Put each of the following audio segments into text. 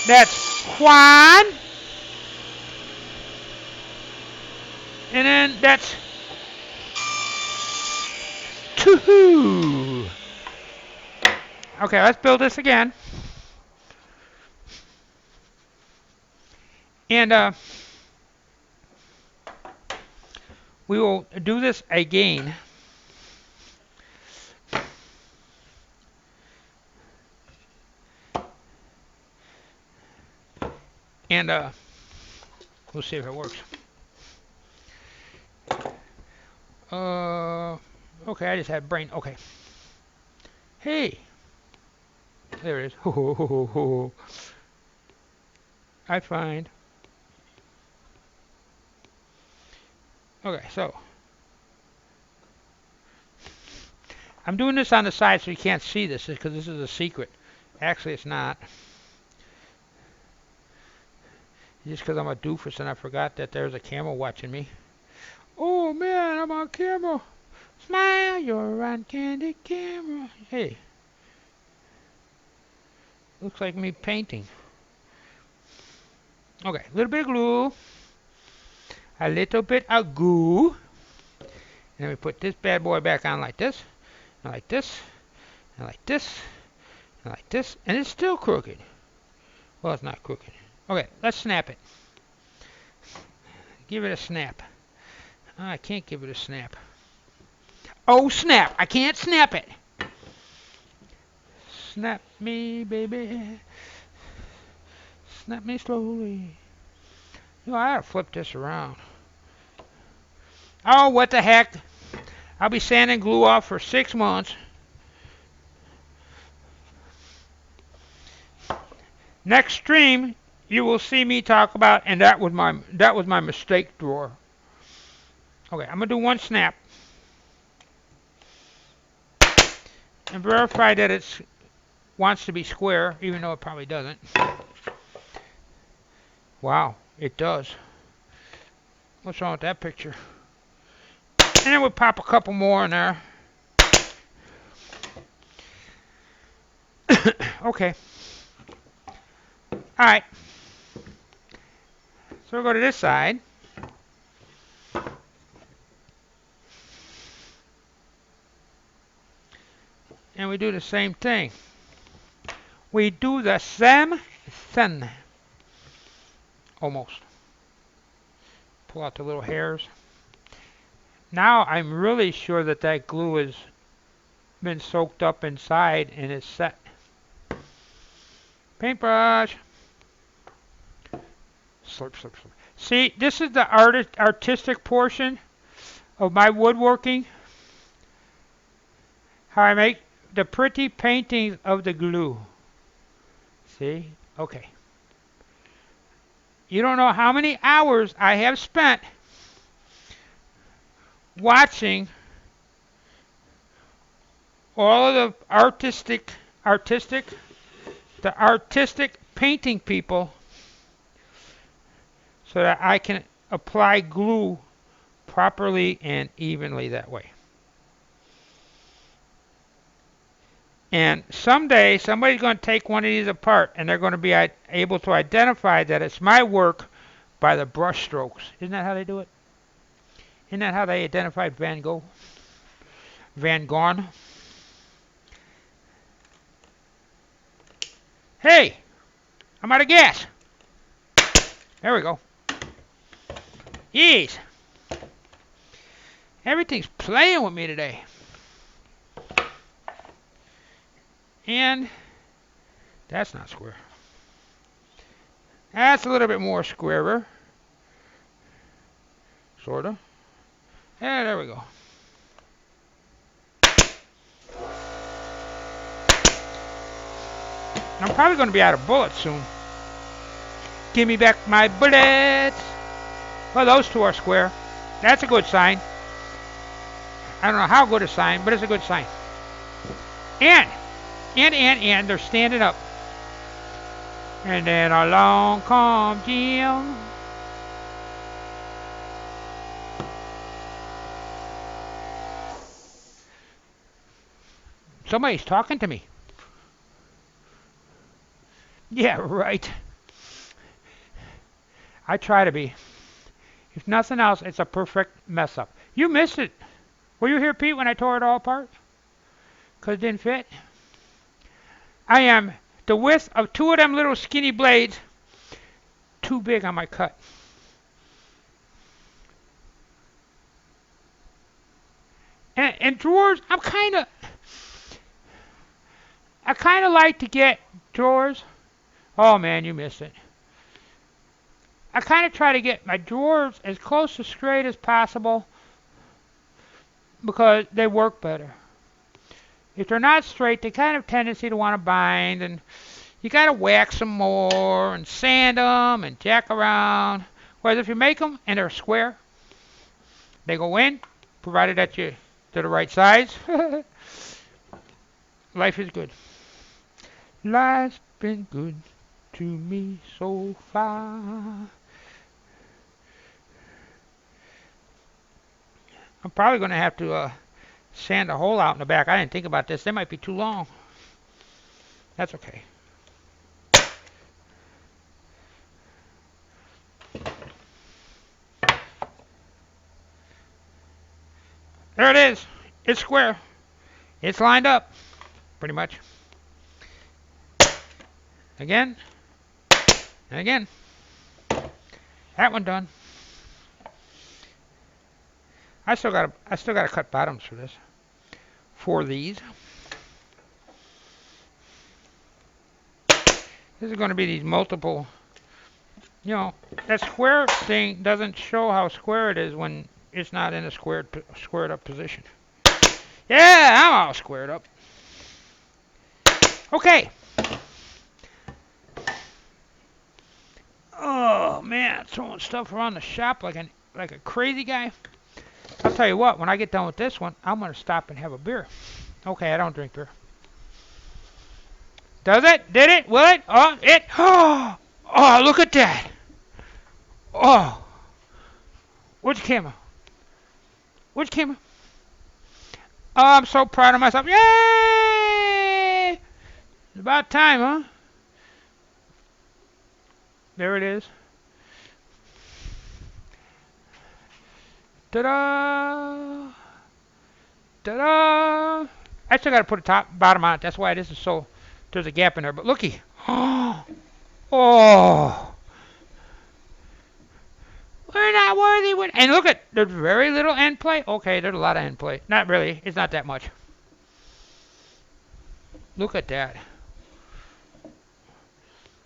That's Juan. And then that's Tuhu. Okay, let's build this again. And we will do this again. And we'll see if it works. Okay, I just had brain. Okay. Hey. There it is. Ho, ho, ho, ho, ho. I find. Okay, so. I'm doing this on the side so you can't see this because this is a secret. Actually, it's not. Just because I'm a doofus and I forgot that there's a camera watching me. Oh man, I'm on camera. Smile, you're on candid camera. Hey. Looks like me painting. Okay, a little bit of glue. A little bit of goo. And then we put this bad boy back on like this. And like this. And like this. And like this. And it's still crooked. Well, it's not crooked. Okay, let's snap it. Give it a snap. Oh, I can't give it a snap. Oh, snap. I can't snap it. Snap me, baby. Snap me slowly. You know, I gotta flip this around. Oh, what the heck. I'll be sanding glue off for 6 months. Next stream, you will see me talk about, and that was my mistake drawer. Okay, I'm gonna do one snap and verify that it wants to be square, even though it probably doesn't. Wow, it does. What's wrong with that picture? And then we'll pop a couple more in there. Okay. All right. So we'll go to this side. And we do the same thing. We do the same thing. Almost. Pull out the little hairs. Now I'm really sure that that glue has been soaked up inside and is set. Paintbrush. Slurp, slurp, slurp. See, this is the artistic portion of my woodworking. How I make the pretty paintings of the glue. See? Okay. You don't know how many hours I have spent watching all of the artistic painting people so that I can apply glue properly and evenly that way. And someday somebody's going to take one of these apart and they're going to be able to identify that it's my work by the brush strokes. Isn't that how they do it? Isn't that how they identified Van Gogh? Van Gogh? Hey! I'm out of gas! There we go. Jeez! Everything's playing with me today. And that's not square. That's a little bit more squarer. Sorta. Yeah, there we go. I'm probably going to be out of bullets soon. Give me back my bullets. Well, those two are square. That's a good sign. I don't know how good a sign, but it's a good sign. And they're standing up. And then along comes Jim. Somebody's talking to me. Yeah, right. I try to be. If nothing else, it's a perfect mess up. You missed it. Were you here, Pete, when I tore it all apart? Because it didn't fit? I am the width of two of them little skinny blades too big on my cut. And drawers, I kind of like to get drawers. Oh man, you missed it. I kind of try to get my drawers as close to straight as possible because they work better. If they're not straight, they kind of tendency to want to bind, and you got to wax them more and sand them and jack around. Whereas if you make them and they're square, they go in, provided that they're the right size. Life is good. Life's been good to me so far. I'm probably going to have to sand a hole out in the back. I didn't think about this. They might be too long. That's okay. There it is. It's square. It's lined up, pretty much. Again. And again. That one done. I still gotta cut bottoms for this. For these. This is going to be these multiple. You know, that square thing doesn't show how square it is when it's not in a squared up position. Yeah, I'm all squared up. Okay. Oh man, throwing stuff around the shop like a crazy guy. I'll tell you what, when I get done with this one, I'm gonna stop and have a beer. Okay, I don't drink beer. Does it? Did it? Will it? Oh, it. Oh, look at that. Oh. Which camera? Which camera? Oh, I'm so proud of myself. Yay! It's about time, huh? There it is. Ta-da! Ta-da! I still got to put a bottom on it. That's why this is so... There's a gap in there. But looky. Oh! We're not worthy. And look at... There's very little end play. Okay, there's a lot of end play. Not really. It's not that much. Look at that.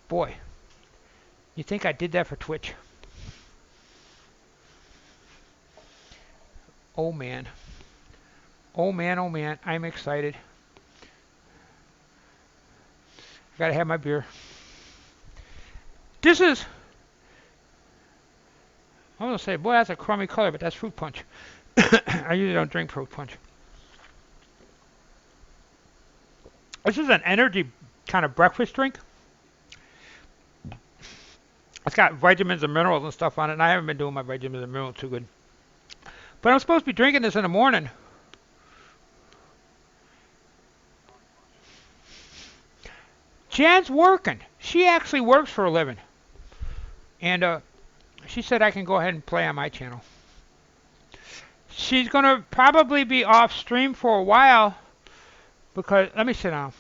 Boy. You think I did that for Twitch? Oh man. Oh man, oh man. I'm excited. I gotta have my beer. This is... I'm gonna say, boy, that's a crummy color, but that's fruit punch. I usually don't drink fruit punch. This is an energy kind of breakfast drink. It's got vitamins and minerals and stuff on it, and I haven't been doing my vitamins and minerals too good. But I'm supposed to be drinking this in the morning. Jan's working. She actually works for a living. And she said I can go ahead and play on my channel. She's going to probably be off stream for a while because... Let me sit down.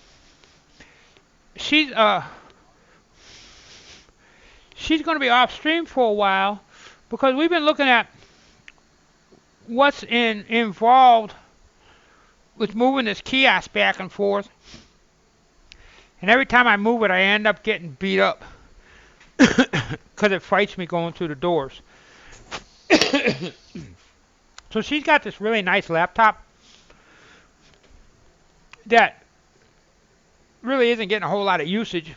She's going to be off stream for a while because we've been looking at what's involved with moving this kiosk back and forth. And every time I move it, I end up getting beat up because it fights me going through the doors. So she's got this really nice laptop that really isn't getting a whole lot of usage.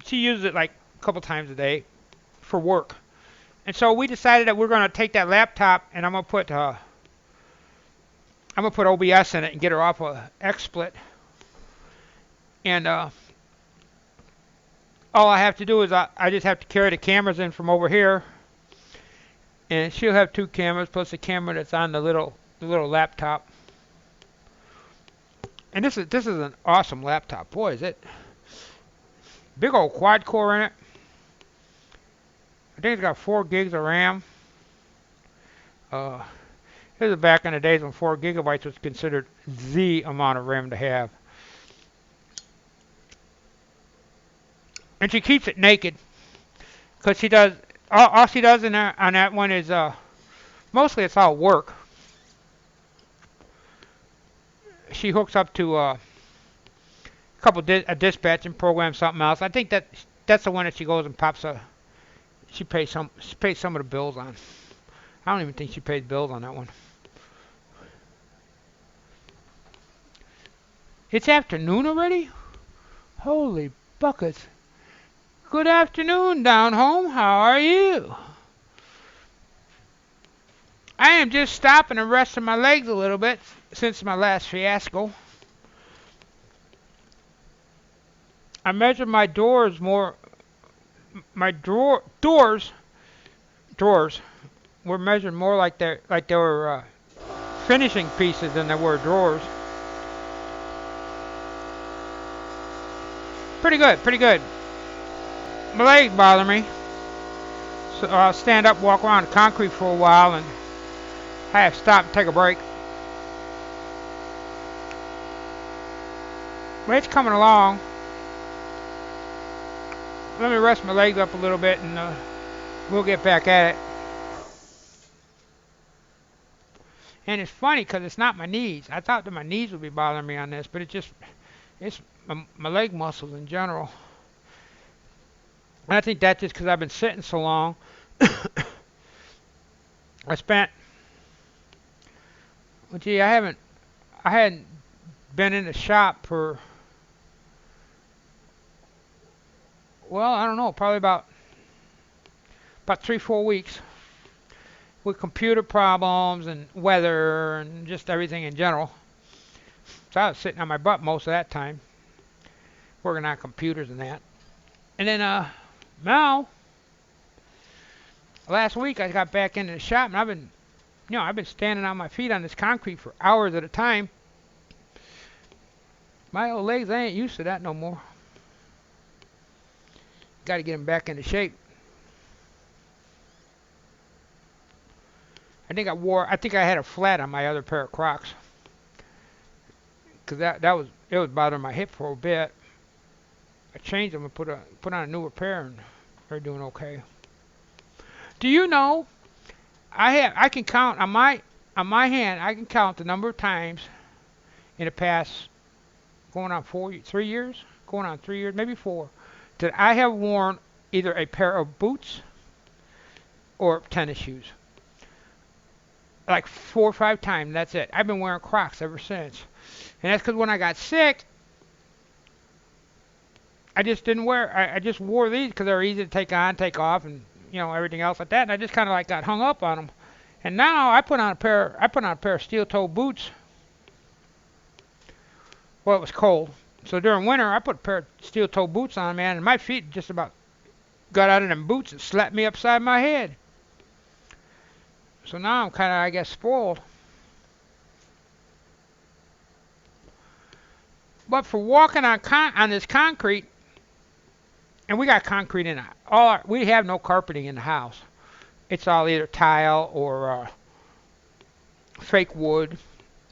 She uses it like a couple times a day for work. And so we decided that we're going to take that laptop and I'm going to put OBS in it and get her off of XSplit. And all I have to do is I just have to carry the cameras in from over here. And she'll have two cameras plus the camera that's on the little laptop. And this is an awesome laptop. Boy, is it big old quad core in it. I think it's got 4 gigs of RAM. This is back in the days when 4 gigabytes was considered the amount of RAM to have. And she keeps it naked because she does all she does on that one is mostly it's all work. She hooks up to a couple a dispatching program, something else. I think that's the one that she goes and pops a. She pays some of the bills on. I don't even think she pays bills on that one. It's afternoon already? Holy buckets. Good afternoon, down home. How are you? I am just stopping and resting my legs a little bit since my last fiasco. I measured my doors drawers were measured more like they were finishing pieces than they were drawers. Pretty good, pretty good. My legs bother me, so I'll stand up, walk around the concrete for a while, and I have to stop and take a break. But it's coming along. Let me rest my legs up a little bit, and we'll get back at it. And it's funny because it's not my knees. I thought that my knees would be bothering me on this, but it's my leg muscles in general. And I think that's just because I've been sitting so long. I hadn't been in the shop for, well, I don't know, probably about 3-4 weeks with computer problems and weather and just everything in general. So I was sitting on my butt most of that time, working on computers and that. And then now, last week I got back into the shop and I've been standing on my feet on this concrete for hours at a time. My old legs, I ain't used to that no more. Got to get them back into shape. I think I had a flat on my other pair of Crocs, because it was bothering my hip for a bit. I changed them and put on a newer pair, and they're doing okay. Do you know? I can count on my hand. I can count the number of times in the past going on 3 years, maybe 4, that I have worn either a pair of boots or tennis shoes. Like 4 or 5 times, that's it. I've been wearing Crocs ever since. And that's because when I got sick, I just didn't wear, I just wore these because they were easy to take on, take off, and everything else like that. And I just kind of like got hung up on them. And now I put on a pair of steel-toe boots. Well, it was cold. So during winter, I put a pair of steel-toe boots on, man, and my feet just about got out of them boots and slapped me upside my head. So now I'm kind of, I guess, spoiled. But for walking on this concrete, and we got concrete in it. We have no carpeting in the house. It's all either tile or fake wood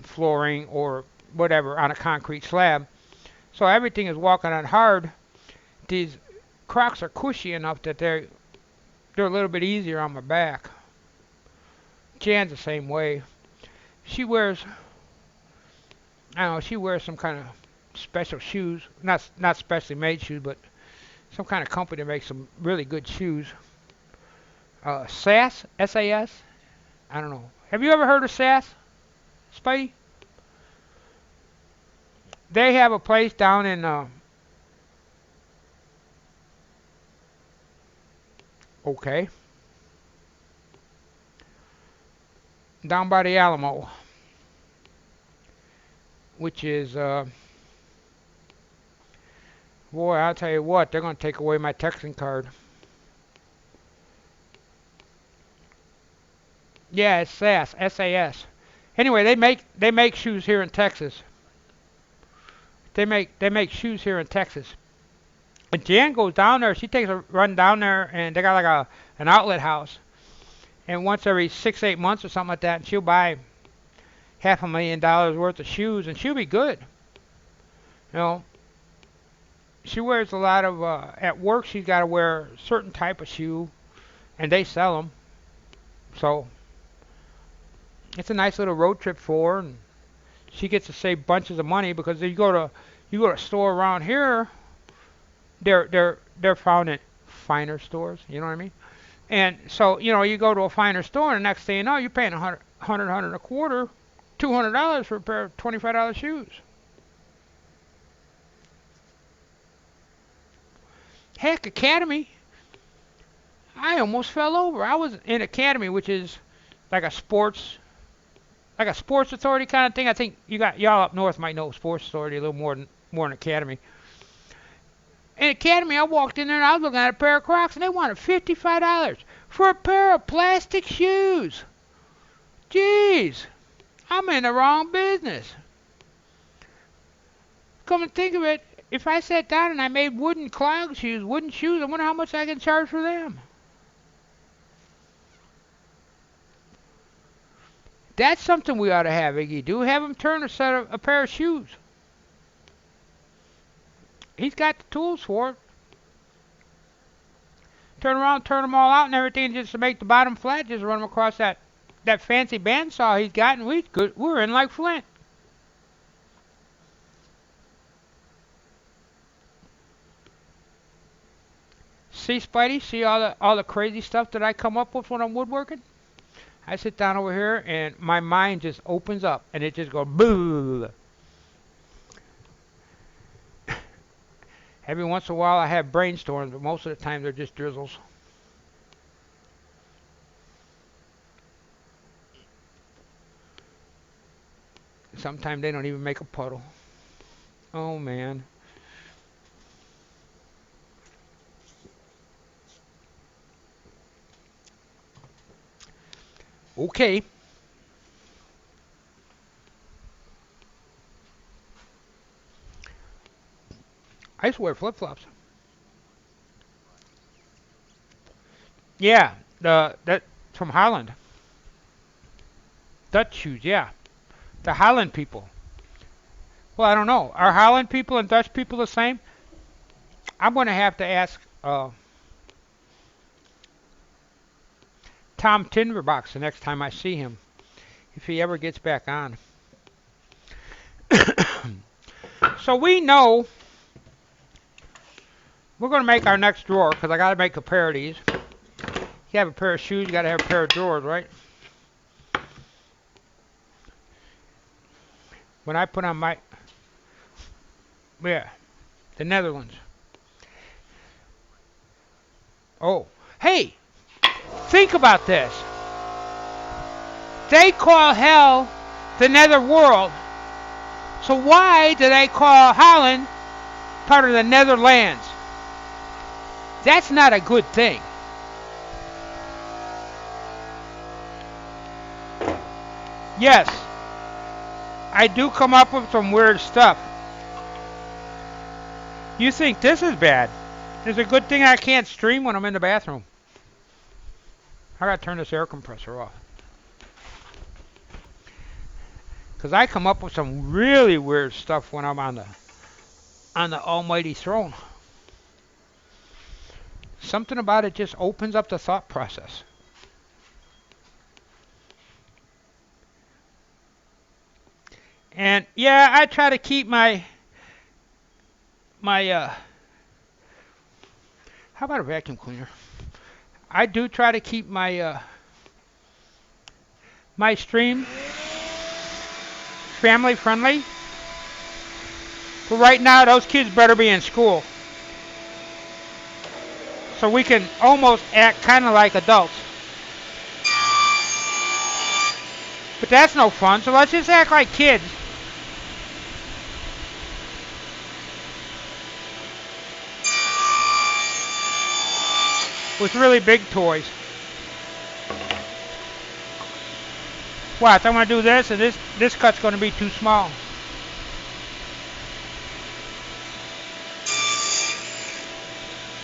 flooring or whatever on a concrete slab. So everything is walking on hard. These Crocs are cushy enough that they're a little bit easier on my back. Jan's the same way. She wears, I don't know, she wears some kind of special shoes. Not specially made shoes, but some kind of company that makes some really good shoes. SAS? S-A-S? I don't know. Have you ever heard of SAS, Spidey? They have a place down in down by the Alamo, which is boy, I'll tell you what, they're going to take away my texting card. Yeah, it's SAS, S-A-S. Anyway, they make shoes here in Texas. They make shoes here in Texas. And Jan goes down there. She takes a run down there, and they got like an outlet house, and once every 6, 8 months or something like that, and she'll buy $500,000 worth of shoes, and she'll be good. You know, she wears a lot of at work. She's got to wear a certain type of shoe, and they sell them. So it's a nice little road trip for her, and she gets to save bunches of money because if you go to a store around here, they're found in finer stores. You know what I mean? And so you go to a finer store, and the next thing you know, you're paying $100 and a quarter, $200 for a pair of $25 shoes. Heck, Academy. I almost fell over. I was in Academy, which is like a sports authority kind of thing. I think y'all up north might know sports authority a little more than Academy. In Academy, I walked in there and I was looking at a pair of Crocs, and they wanted $55 for a pair of plastic shoes. Jeez, I'm in the wrong business. Come and think of it, if I sat down and I made wooden shoes, I wonder how much I can charge for them. That's something we ought to have, Iggy. Do have him turn a pair of shoes. He's got the tools for it. Turn around, turn them all out and everything just to make the bottom flat. Just run them across that fancy bandsaw he's got, and we're in like Flint. See, Spidey? See all the crazy stuff that I come up with when I'm woodworking? I sit down over here and my mind just opens up and it just goes boo. Every once in a while I have brainstorms, but most of the time they're just drizzles. Sometimes they don't even make a puddle. Oh man. Okay. I used to wear flip-flops. Yeah, that from Holland. Dutch shoes, yeah. The Holland people. Well, I don't know. Are Holland people and Dutch people the same? I'm going to have to ask Tom Tinderbox the next time I see him, if he ever gets back on. So we know we're going to make our next drawer, because I got to make a pair of these. You have a pair of shoes, you got to have a pair of drawers, right? When I put on the Netherlands. Oh, hey, think about this. They call hell the nether world. So why do they call Holland part of the Netherlands? That's not a good thing. Yes, I do come up with some weird stuff. You think this is bad? It's a good thing I can't stream when I'm in the bathroom. I gotta turn this air compressor off. Because I come up with some really weird stuff when I'm on the almighty throne. Something about it just opens up the thought process. And yeah, I try to keep my how about a vacuum cleaner? I do try to keep my my stream family friendly. But right now those kids better be in school. So we can almost act kind of like adults. But that's no fun, so let's just act like kids. With really big toys. What? I'm going to do this, and this cut's going to be too small.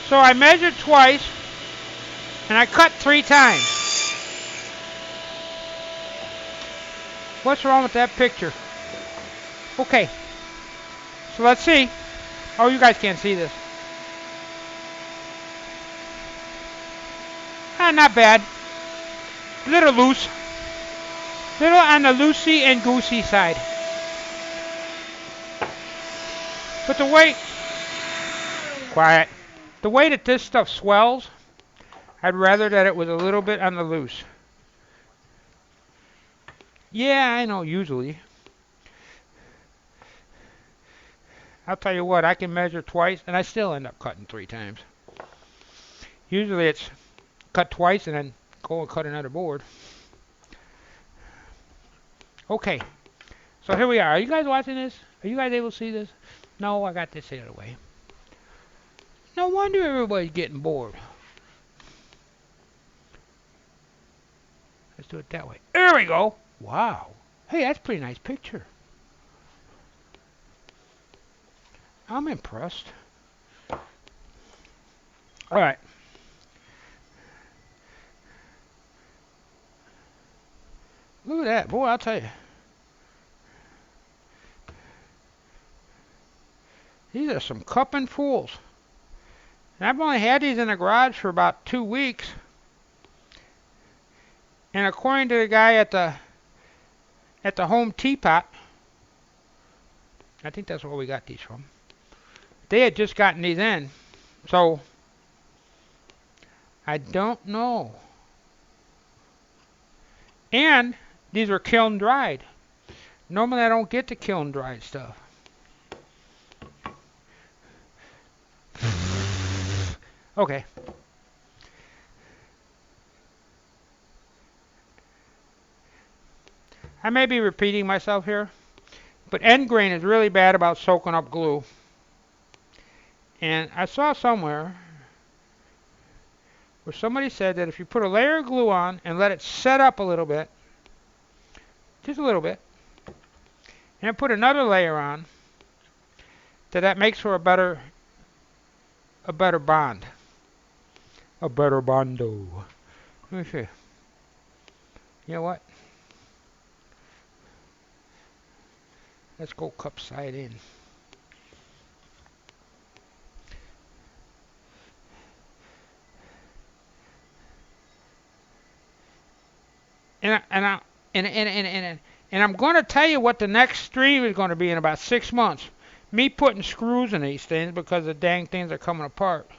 So I measured twice, And I cut 3 times. What's wrong with that picture? Okay. So let's see. Oh, you guys can't see this. Not bad. A little loose. Little on the loosey and goosey side. But the way... Quiet. The way that this stuff swells, I'd rather that it was a little bit on the loose. Yeah, I know, usually. I'll tell you what, I can measure twice, and I still end up cutting 3 times. Usually it's cut twice and then go and cut another board. Okay, so here we are. Are you guys watching this? Are you guys able to see this? No, I got this the other way. No wonder everybody's getting bored. Let's do it that way. There we go. Wow. Hey, that's a pretty nice picture. I'm impressed. All right. Look at that. Boy, I'll tell you. These are some cupping fools. And I've only had these in the garage for about 2 weeks. And according to the guy at the Home Teapot, I think that's where we got these from. They had just gotten these in. So, I don't know. And these were kiln dried. Normally I don't get the kiln dried stuff. Okay. I may be repeating myself here, but end grain is really bad about soaking up glue. And I saw somewhere where somebody said that if you put a layer of glue on and let it set up a little bit, just a little bit, and then put another layer on, that makes for a better bond. A better bondo. Let me see. You know what? Let's go cup side in. And I'm going to tell you what the next stream is going to be in about 6 months. Me putting screws in these things because the dang things are coming apart.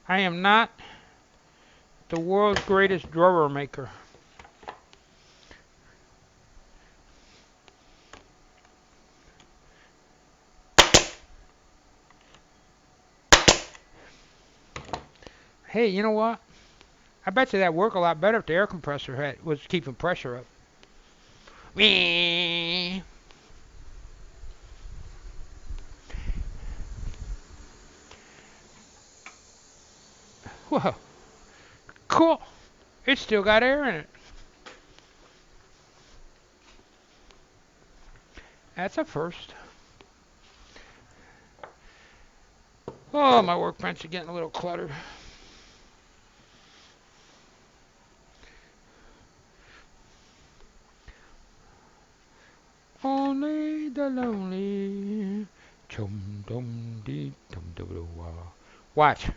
I am not the world's greatest drawer maker. Hey, you know what? I bet you that'd work a lot better if the air compressor was keeping pressure up. Whee! Whoa. Cool. It's still got air in it. That's a first. Oh, my workbench is getting a little cluttered. Only the lonely. Chum dum dee dum dum wah. Watch.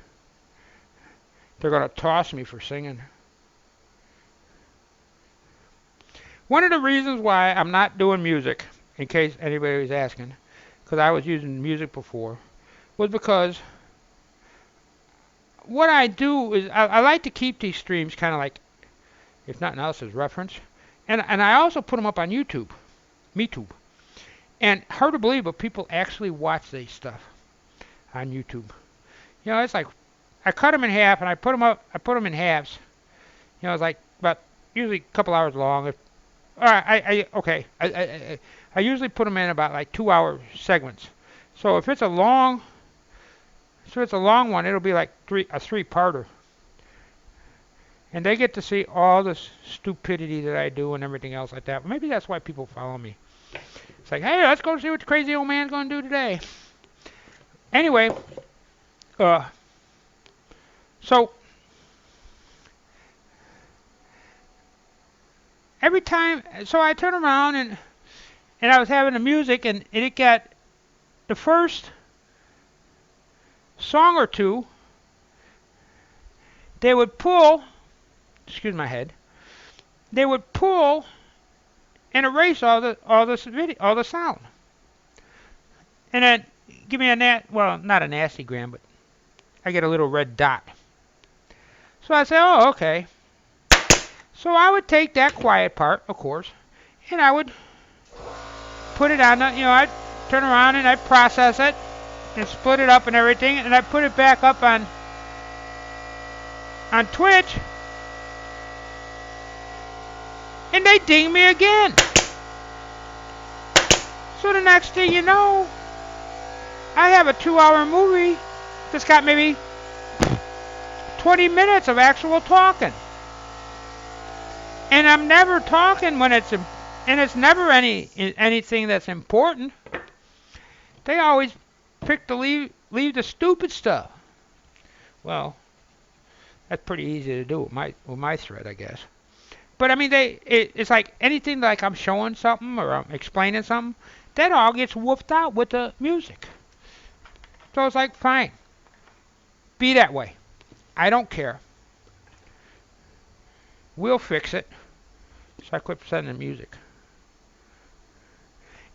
They're going to toss me for singing. One of the reasons why I'm not doing music, in case anybody was asking, because I was using music before, was because what I do is I like to keep these streams kind of like, if nothing else, as reference. And I also put them up on YouTube. MeTube. And hard to believe, but people actually watch these stuff on YouTube. You know, it's like I cut them in half and I put them up. I put them in halves. You know, it's like about usually a couple hours long. I usually put them in about like 2-hour segments. So if it's a long one, it'll be like a 3-parter. And they get to see all the stupidity that I do and everything else like that. Maybe that's why people follow me. It's like, hey, let's go see what the crazy old man's going to do today. Anyway, uh, so every time, so I turn around and I was having the music and it got the first song or two, they would pull, excuse my head, they would pull and erase all the sound, and then give me well, not a nasty gram, but I get a little red dot. So I say, oh, okay. So I would take that quiet part, of course, and I would put it on the, I'd turn around and I'd process it and split it up and everything, and I'd put it back up on Twitch, and they ding me again. So the next thing you know, I have a 2-hour movie that's got maybe 20 minutes of actual talking. And I'm never talking when and it's never anything that's important. They always pick to leave the stupid stuff. Well, that's pretty easy to do with my thread, I guess. But I mean, it's like anything like I'm showing something or I'm explaining something, that all gets woofed out with the music. So it's like, fine, be that way. I don't care. We'll fix it. So I quit sending music.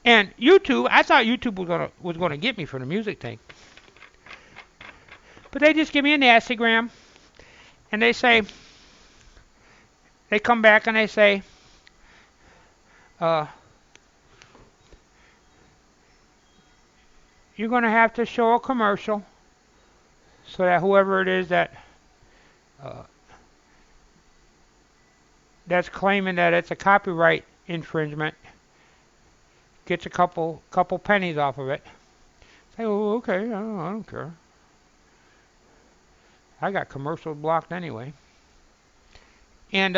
And YouTube, I thought YouTube was gonna get me for the music thing, but they just give me a nasty gram, and they come back and they say, you're gonna have to show a commercial so that whoever it is that's claiming that it's a copyright infringement gets a couple pennies off of it. Say, oh, okay, I don't care. I got commercials blocked anyway. And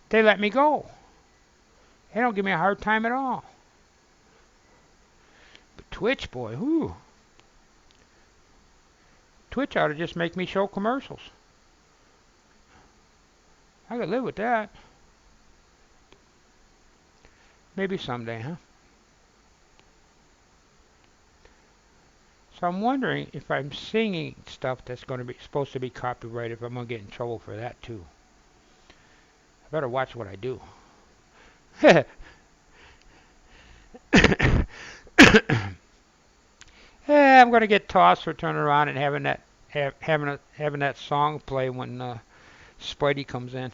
they let me go. They don't give me a hard time at all. But Twitch, boy, whoo. Twitch ought to just make me show commercials. I could live with that. Maybe someday, huh? So I'm wondering if I'm singing stuff that's supposed to be copyrighted, if I'm gonna get in trouble for that too. I better watch what I do. I'm gonna get tossed for turning around and having that song play when Spidey comes in.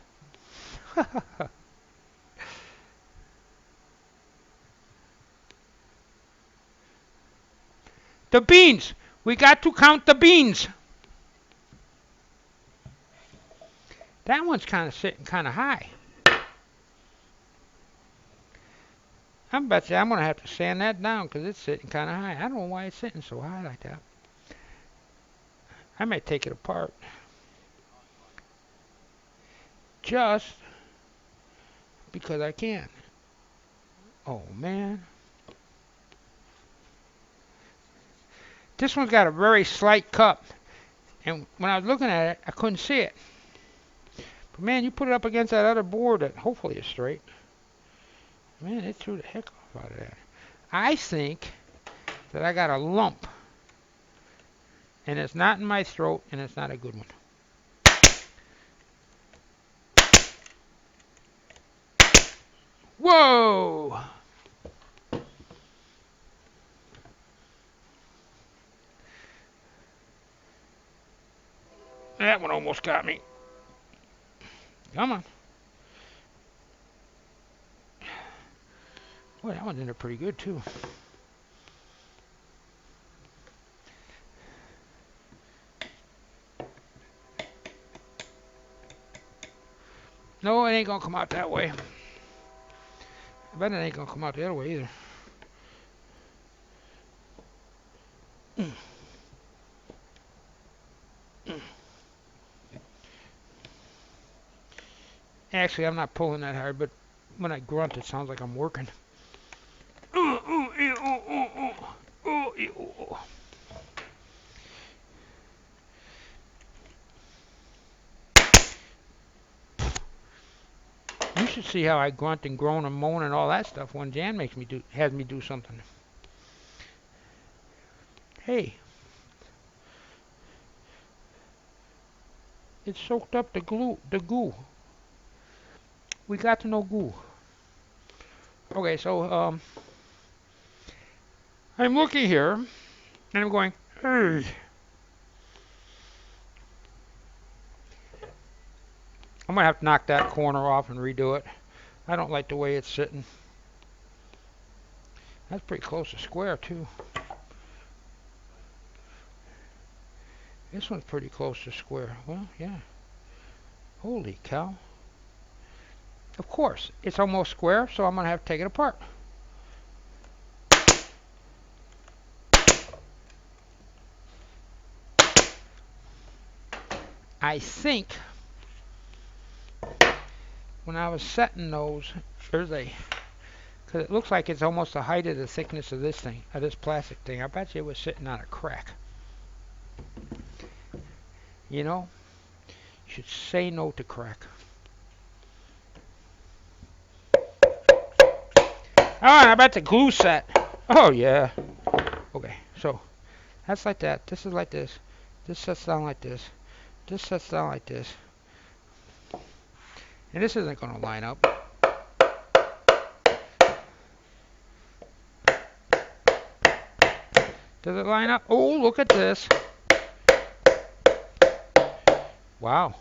The beans. We got to count the beans. That one's kind of sitting kind of high. I bet you I'm going to have to sand that down because it's sitting kind of high. I don't know why it's sitting so high like that. I may take it apart. Just because I can. Oh, man. This one's got a very slight cup. And when I was looking at it, I couldn't see it. But, man, you put it up against that other board that hopefully is straight. Man, it threw the heck off out of that. I think that I got a lump. And it's not in my throat, and it's not a good one. Whoa! That one almost got me. Come on. Boy, that one's in there pretty good, too. No, it ain't gonna come out that way. I bet it ain't gonna come out the other way either. Actually, I'm not pulling that hard, but when I grunt, it sounds like I'm working. You should see how I grunt and groan and moan and all that stuff when Jan has me do something. Hey, it soaked up the goo. We got to know goo. Okay, so I'm looking here and I'm going, hey. I'm gonna have to knock that corner off and redo it. I don't like the way it's sitting. That's pretty close to square too. This one's pretty close to square. Well, yeah. Holy cow. Of course, it's almost square, so I'm gonna have to take it apart. I think when I was setting those, because it looks like it's almost the height of the thickness of this thing, of this plastic thing. I bet you it was sitting on a crack. You know, you should say no to crack. Oh, and I bet the glue set. Oh yeah. Okay, so that's like that. This is like this. This sets down like this. This sets down like this. And this isn't going to line up. Does it line up? Oh, look at this. Wow.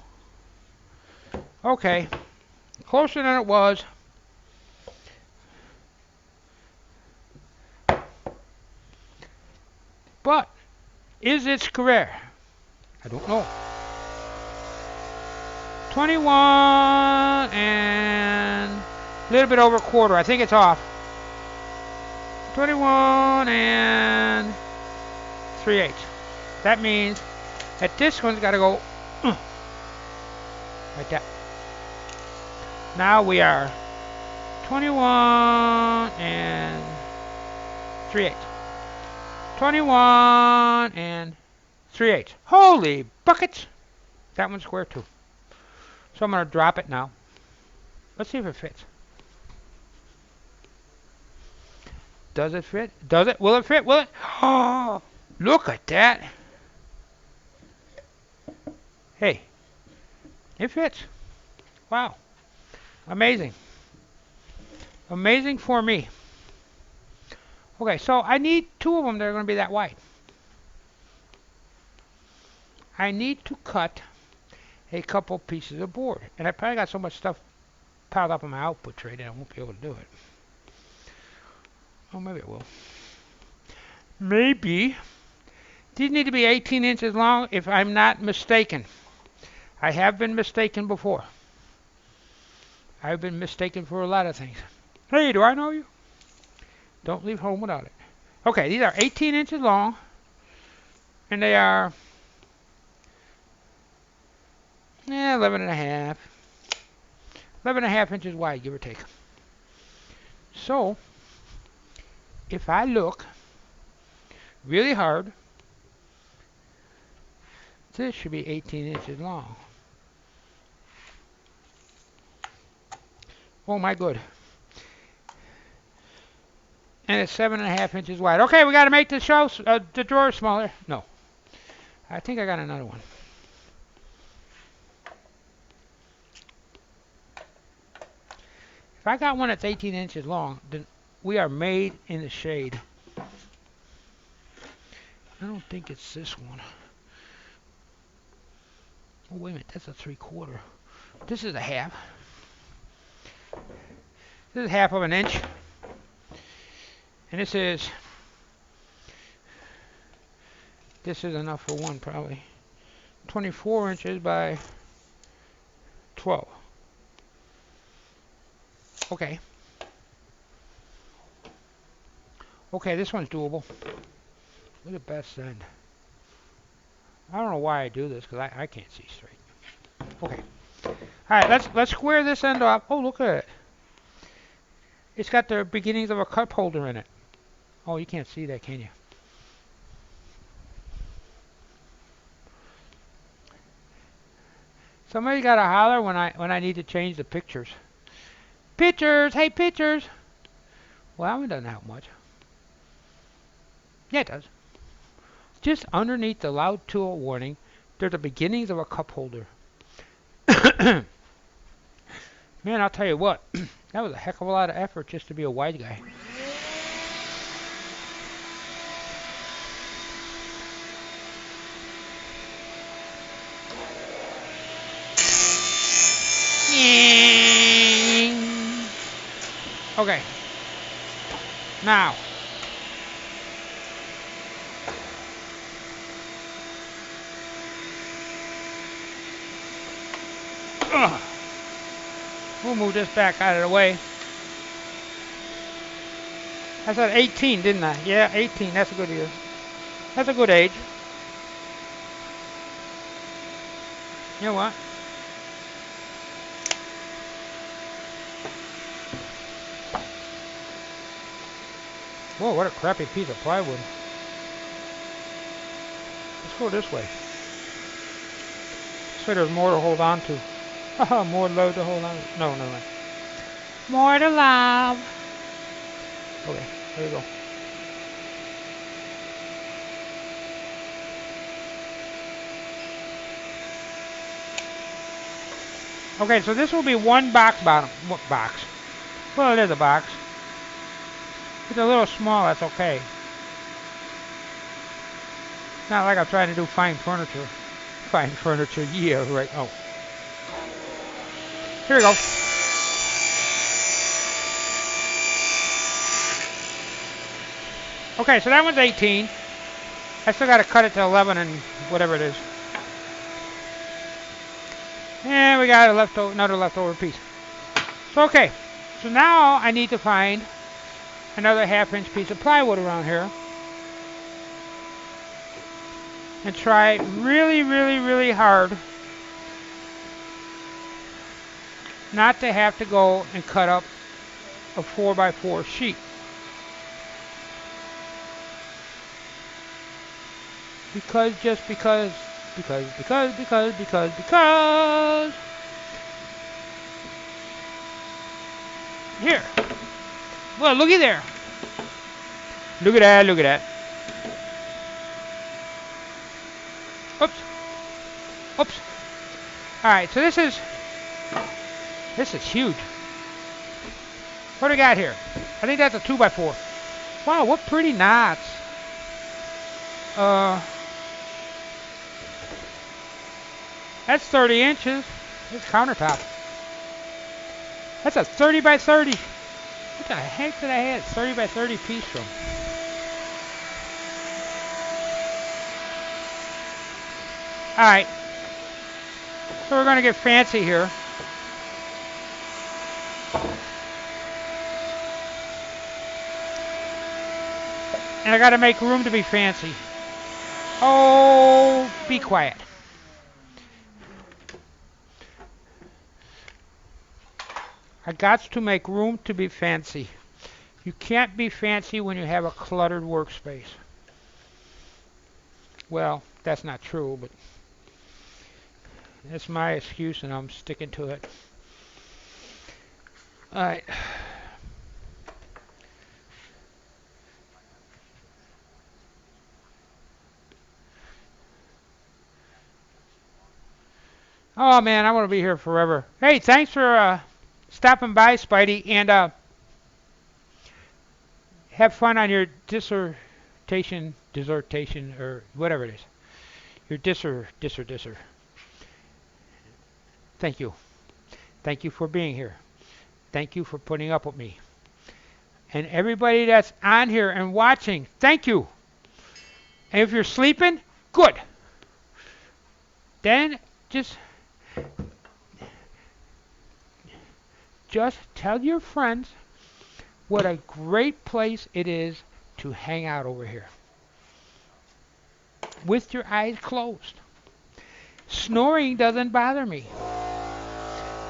Okay. Closer than it was. But, is it square? I don't know. 21 and a little bit over a quarter. I think it's off. 21 and 3/8. That means that this one's got to go like that. Now we are 21 and 3/8. 21 and 3/8. Holy buckets! That one's square too. So I'm going to drop it now. Let's see if it fits. Does it fit? Does it? Will it fit? Will it? Oh, look at that. Hey, it fits. Wow. Amazing. Amazing for me. Okay, so I need two of them that are going to be that wide. I need to cut a couple pieces of board. And I probably got so much stuff piled up on my output tray that I won't be able to do it. Oh, maybe it will. Maybe. These need to be 18 inches long if I'm not mistaken. I have been mistaken before. I've been mistaken for a lot of things. Hey, do I know you? Don't leave home without it. Okay, these are 18 inches long. And they are 11 and a half. 11 and a half inches wide, give or take. So, if I look really hard, this should be 18 inches long. Oh my good. And it's 7.5 inches wide. Okay, we got to make the the drawer smaller. No. I think I got another one. If I got one that's 18 inches long, then we are made in the shade. I don't think it's this one. Oh, wait a minute. That's a 3/4. This is a half. This is half of an inch. And this is enough for one probably. 24 inches by 12. Okay. Okay, this one's doable. Look at best end. I don't know why I do this because I can't see straight. Okay. All right, let's square this end off. Oh, look at it. It's got the beginnings of a cup holder in it. Oh, you can't see that, can you? Somebody got to holler when I need to change the pictures. Pictures, hey pictures. Well, I haven't done that much. Yeah, it does. Just underneath the loud tool warning, there's the beginnings of a cup holder. Man, I'll tell you what, that was a heck of a lot of effort just to be a wide guy. Okay. Now. We'll move this back out of the way. I said 18, didn't I? Yeah, 18. That's a good year. That's a good age. You know what? Whoa, what a crappy piece of plywood. Let's go this way. This way there's more to hold on to. More load to hold on to. No. More to love. Okay, there you go. Okay, so this will be one box bottom. What box? Well, it is a box. It's a little small, that's okay. Not like I'm trying to do fine furniture. Fine furniture, yeah, right. Oh. Here we go. Okay, so that one's 18. I still got to cut it to 11 and whatever it is. And we got another leftover piece. So, okay. So now I need to find another half-inch piece of plywood around here. And try really, really, really hard not to have to go and cut up a 4x4 sheet. Because here. Well, looky there. Look at that. Oops. Alright, so this is huge. What do we got here? I think that's a 2x4. Wow, what pretty knots. That's 30 inches. This countertop. That's a 30 by 30. What the heck did I have 30 by 30 piece from? Alright. So we're going to get fancy here. And I got to make room to be fancy. Oh, be quiet. I got to make room to be fancy. You can't be fancy when you have a cluttered workspace. Well, that's not true, but that's my excuse and I'm sticking to it. Alright. Oh man, I want to be here forever. Hey, thanks for stopping by, Spidey, and have fun on your dissertation, or whatever it is. Your disser. Thank you. Thank you for being here. Thank you for putting up with me. And everybody that's on here and watching, thank you. And if you're sleeping, good. Then just tell your friends what a great place it is to hang out over here. With your eyes closed. Snoring doesn't bother me.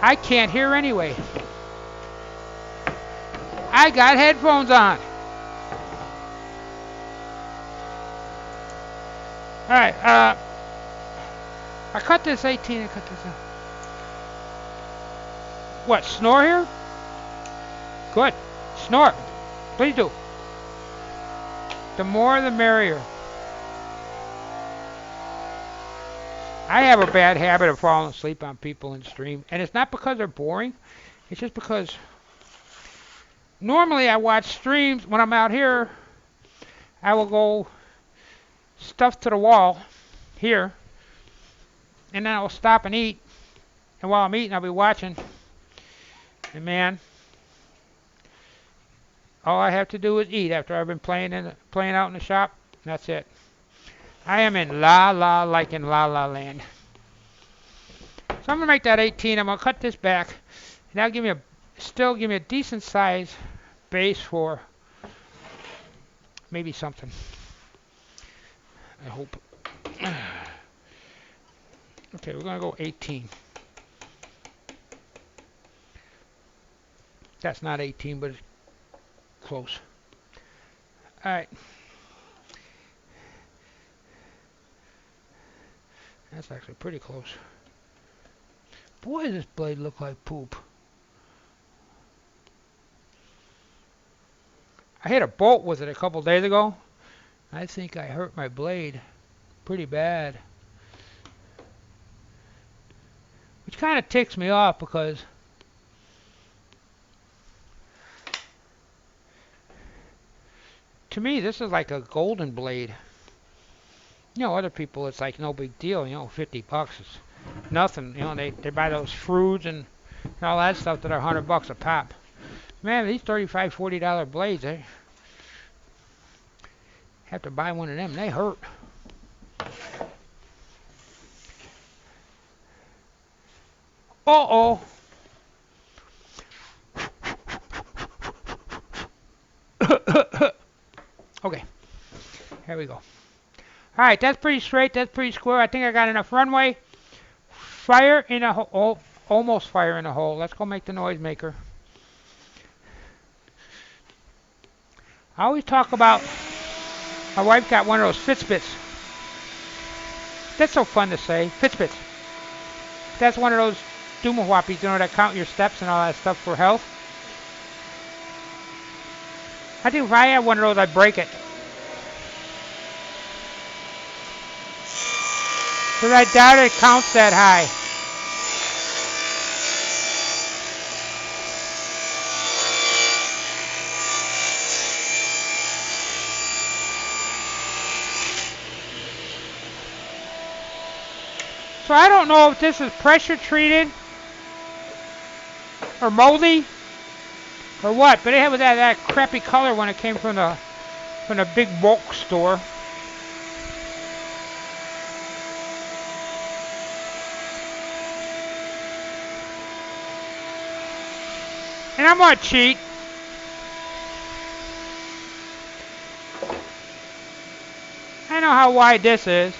I can't hear anyway. I got headphones on. Alright, I cut this 18, I cut this out. What, snore here? Good. Snore. Please do. The more the merrier. I have a bad habit of falling asleep on people in stream, and it's not because they're boring. It's just because normally I watch streams when I'm out here. I will go stuff to the wall here, and then I'll stop and eat. And while I'm eating, I'll be watching. And man, all I have to do is eat after I've been playing out in the shop. That's it. I am in La La Land. So I'm gonna make that 18. I'm gonna cut this back, and that'll still give me a decent size base for maybe something. I hope. Okay, we're gonna go 18. That's not 18, but it's close. All right. That's actually pretty close. Boy, does this blade look like poop. I hit a bolt with it a couple days ago. I think I hurt my blade pretty bad. Which kind of ticks me off because to me this is like a golden blade. You know, other people it's like no big deal, you know, $50 is nothing. You know, they buy those fruits and all that stuff that are $100 a pop. Man, these $35, $40 blades, I have to buy one of them. They hurt. Uh-oh. Okay, here we go. All right, that's pretty straight. That's pretty square. I think I got enough runway. Fire in a hole. Oh, almost fire in a hole. Let's go make the noise maker. I always talk about my wife got one of those Fitbits. That's so fun to say. Fitbits. That's one of those doomahwappies, you know, that count your steps and all that stuff for health. I think if I had one of those, I'd break it. Because I doubt it counts that high. So I don't know if this is pressure treated or moldy or what, but it was that crappy color when it came from the big bulk store. And I'm gonna cheat. I know how wide this is.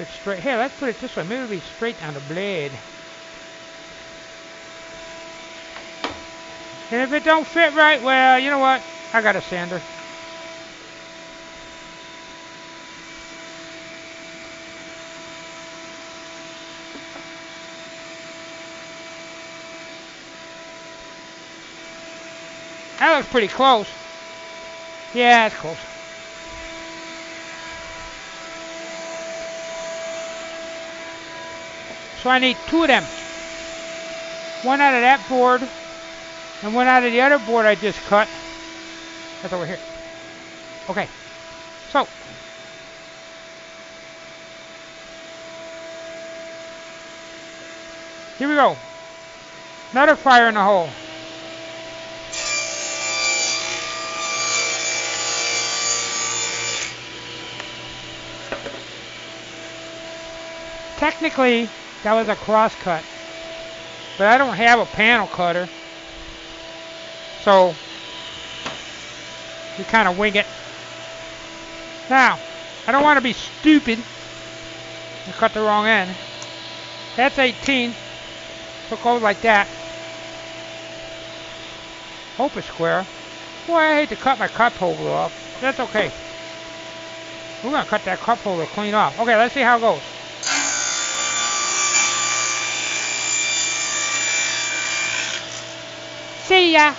It's straight. Here, let's put it this way. Maybe it'll be straight down the blade. And if it don't fit right, well, you know what? I got a sander. That looks pretty close. Yeah, it's close. So I need two of them. One out of that board and one out of the other board I just cut. That's over here. Okay. So here we go. Another fire in the hole. Technically, that was a cross cut, but I don't have a panel cutter, so you kind of wing it. Now, I don't want to be stupid and cut the wrong end. That's 18, so it goes like that. Hope it's square. Boy, I hate to cut my cup holder off. That's okay. We're going to cut that cup holder clean off. Okay, let's see how it goes. See ya!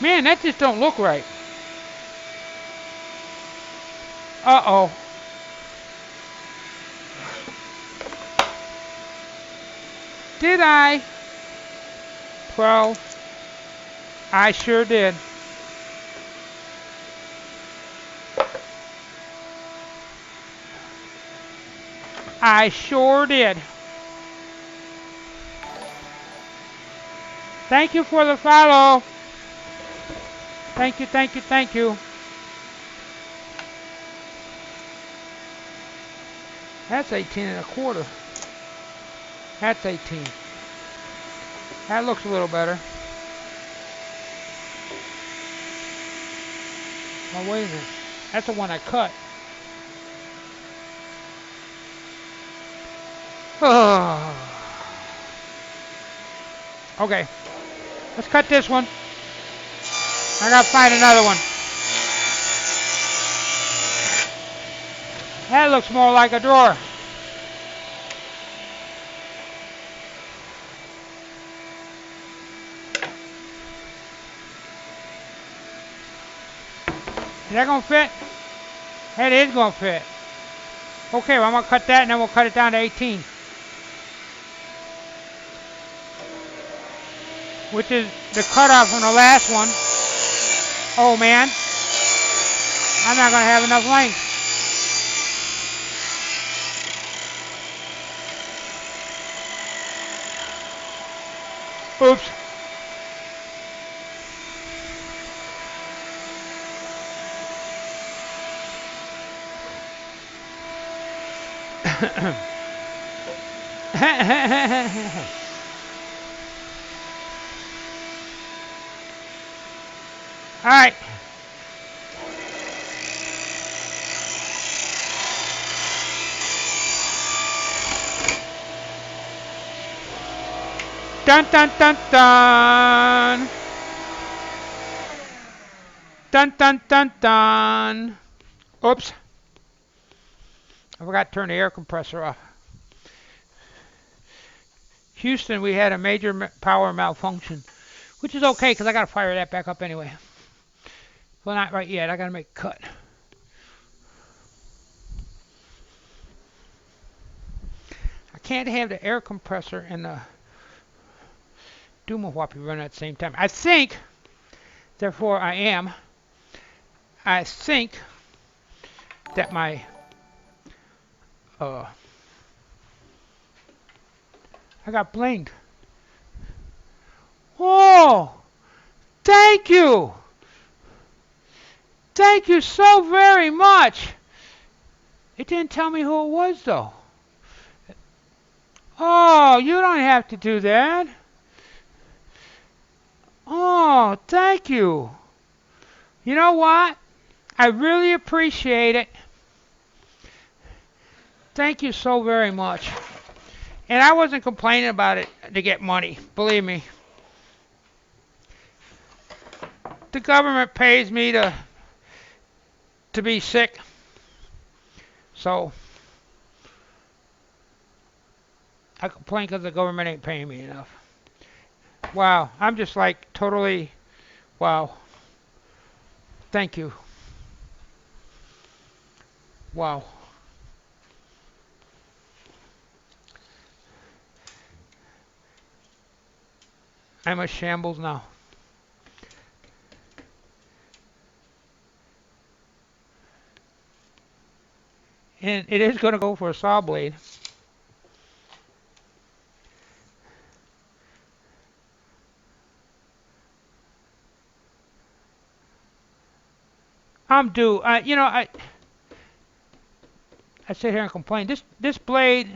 Man, that just don't look right. Uh-oh. Did I? 12. I sure did. I sure did. Thank you for the follow. Thank you, thank you, thank you. That's 18 1/4. That's 18. That looks a little better. Oh, wait a minute. That's the one I cut. Oh. Okay. Let's cut this one. I gotta find another one. That looks more like a drawer. Is that gonna fit? That is gonna fit. Okay, well I'm gonna cut that and then we'll cut it down to 18. Which is the cutoff from the last one. Oh man. I'm not gonna have enough length. Oops. All right. Dun dun dun dun. Dun dun dun dun. Oops. I forgot to turn the air compressor off. Houston, we had a major power malfunction, which is okay because I got to fire that back up anyway. Well, not right yet. I got to make a cut. I can't have the air compressor and the Duma-Whoppy running at the same time. I think, therefore I think that my I got blinged. Oh, thank you. Thank you so very much. It didn't tell me who it was, though. Oh, you don't have to do that. Oh, thank you. You know what? I really appreciate it. Thank you so very much. And I wasn't complaining about it to get money, believe me. The government pays me to be sick. So I complain because the government ain't paying me enough. Wow, I'm just like totally, wow. Thank you. Wow. I'm a shambles now. And it is going to go for a saw blade. I'm due. You know, I sit here and complain. This blade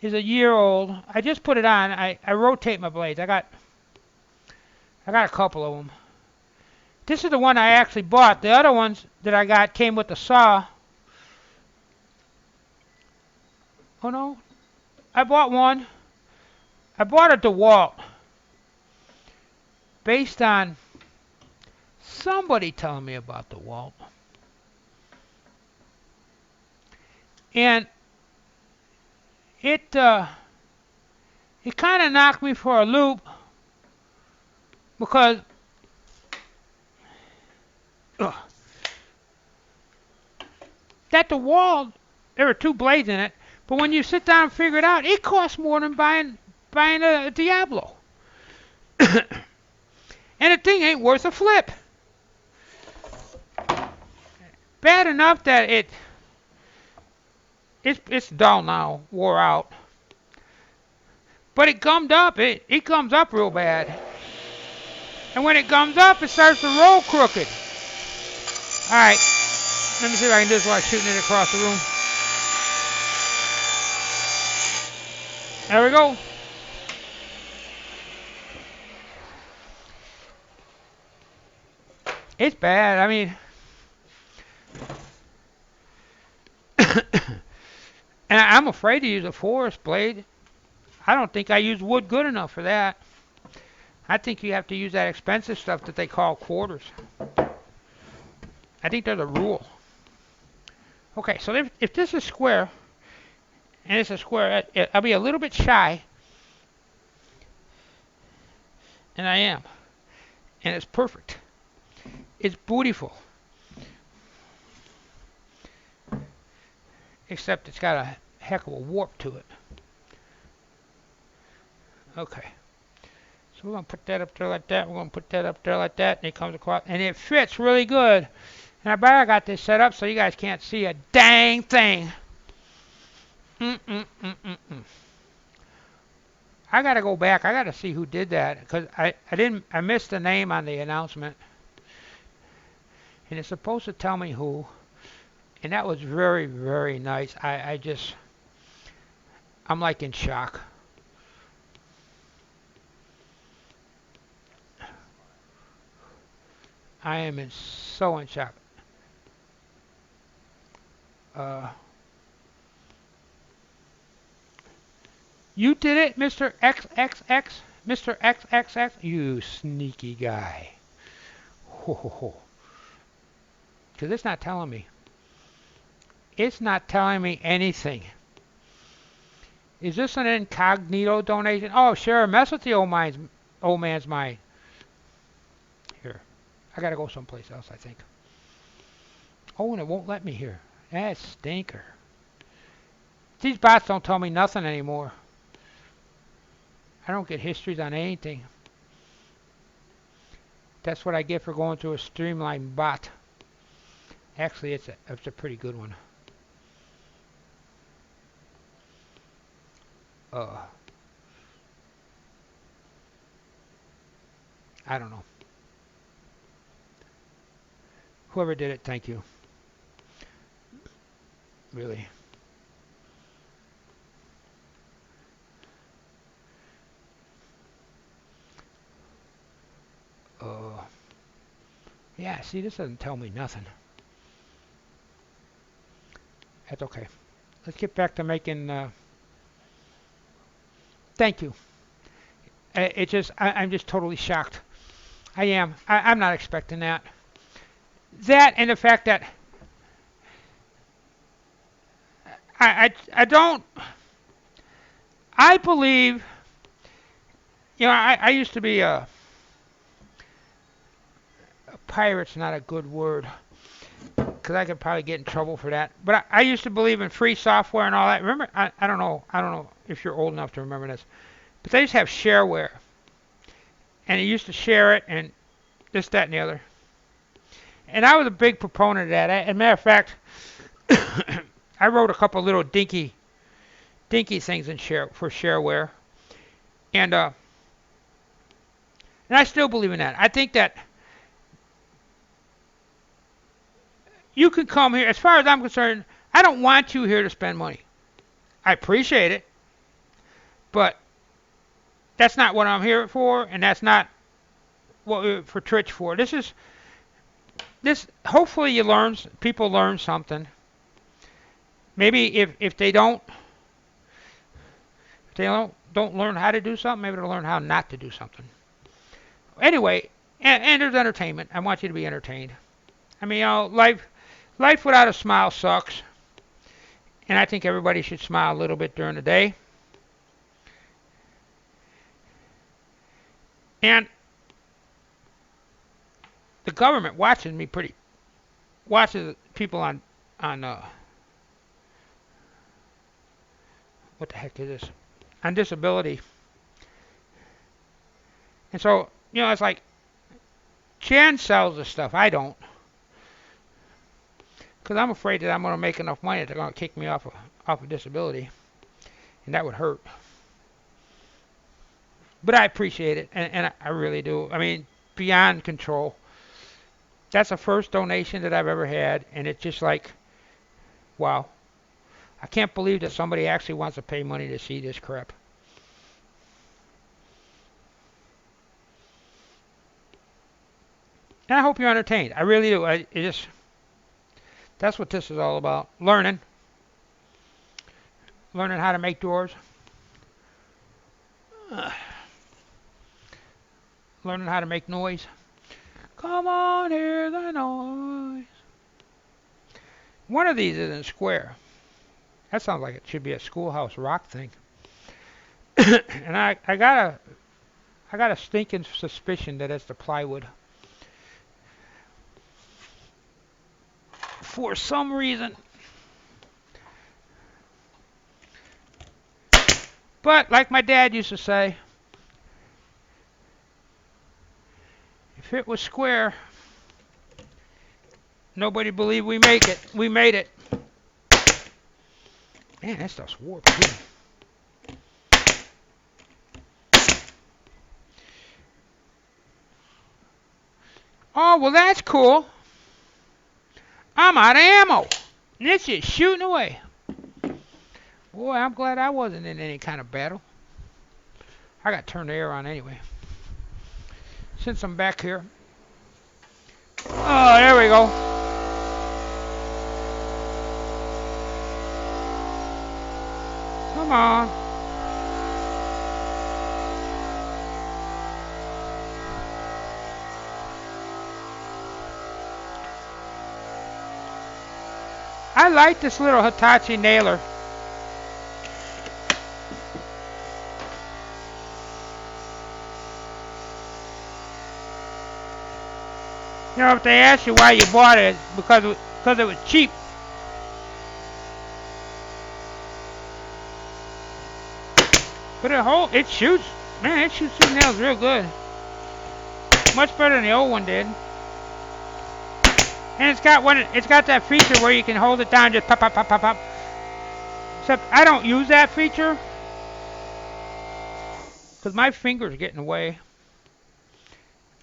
is a year old. I just put it on. I rotate my blades. I got a couple of them. This is the one I actually bought. The other ones that I got came with the saw. Oh no, I bought one. I bought a DeWalt based on somebody telling me about DeWalt. And it kind of knocked me for a loop because ugh, that DeWalt, there were two blades in it, but when you sit down and figure it out, it costs more than buying a Diablo. And the thing ain't worth a flip. Bad enough that it's dull now, wore out. But it gummed up. It gums up real bad. And when it gums up, it starts to roll crooked. All right. Let me see if I can do this while shooting it across the room. There we go. It's bad. I mean, and I'm afraid to use a forest blade. I don't think I use wood good enough for that. I think you have to use that expensive stuff that they call quarters. I think there's a rule. Okay, so if this is square, and it's a square, I'll be a little bit shy. And I am. And it's perfect. It's beautiful. Except it's got a heck of a warp to it. Okay. So we're going to put that up there like that. We're going to put that up there like that. And it comes across. And it fits really good. And I bet I got this set up so you guys can't see a dang thing. I got to go back. I got to see who did that. Because I missed the name on the announcement. And it's supposed to tell me who. And that was very, very nice. I'm like in shock. I am so in shock. You did it, Mr. XXX? Mr. XXX? You sneaky guy. Ho, ho, ho. Because it's not telling me. It's not telling me anything. Is this an incognito donation? Oh, sure. Mess with the old man's mind. Here. I got to go someplace else, I think. Oh, and it won't let me here. That's stinker. These bots don't tell me nothing anymore. I don't get histories on anything. That's what I get for going through a Streamline bot. Actually, it's a pretty good one. I don't know. Whoever did it, thank you. Really. Yeah, see, this doesn't tell me nothing. That's okay. Let's get back to making... Thank you. I'm just totally shocked. I am. I'm not expecting that. That and the fact that I don't... I believe... I used to be a pirate's not a good word, because I could probably get in trouble for that. But I used to believe in free software and all that. Remember, I don't know if you're old enough to remember this, but they used to have shareware, and you used to share it and this, that, and the other. And I was a big proponent of that. As a matter of fact, I wrote a couple little dinky things for shareware, and I still believe in that. I think that you can come here. As far as I'm concerned, I don't want you here to spend money. I appreciate it, but that's not what I'm here for, and that's not what we're for Twitch for. This is this hopefully people learn something. Maybe if they don't learn how to do something, maybe they'll learn how not to do something. Anyway, and there's entertainment. I want you to be entertained. I mean, life without a smile sucks, and I think everybody should smile a little bit during the day. And the government watches people on what the heck is this? On disability. And so, it's like Chan sells the stuff. I don't. Because I'm afraid that I'm going to make enough money that they're going to kick me off of disability. And that would hurt. But I appreciate it. And I really do. I mean, beyond control. That's the first donation that I've ever had. And it's just like, wow. I can't believe that somebody actually wants to pay money to see this crap. And I hope you're entertained. I really do. That's what this is all about. Learning how to make doors. Learning how to make noise. Come on, hear the noise. One of these isn't square. That sounds like it should be a Schoolhouse Rock thing. And I got a stinking suspicion that it's the plywood. For some reason. But like my dad used to say, if it was square, nobody believed we make it. We made it. Man, that stuff's warped too. Oh, well that's cool. I'm out of ammo. And it's just shooting away. Boy, I'm glad I wasn't in any kind of battle. I got to turn the air on anyway. Since I'm back here. Oh, there we go. Come on. I like this little Hitachi nailer. If they ask you why you bought it, it's because it was cheap. But it shoots. Man, it shoots these nails real good. Much better than the old one did. And it's got that feature where you can hold it down, just pop, pop, pop, pop, pop. Except I don't use that feature because my fingers get in the way.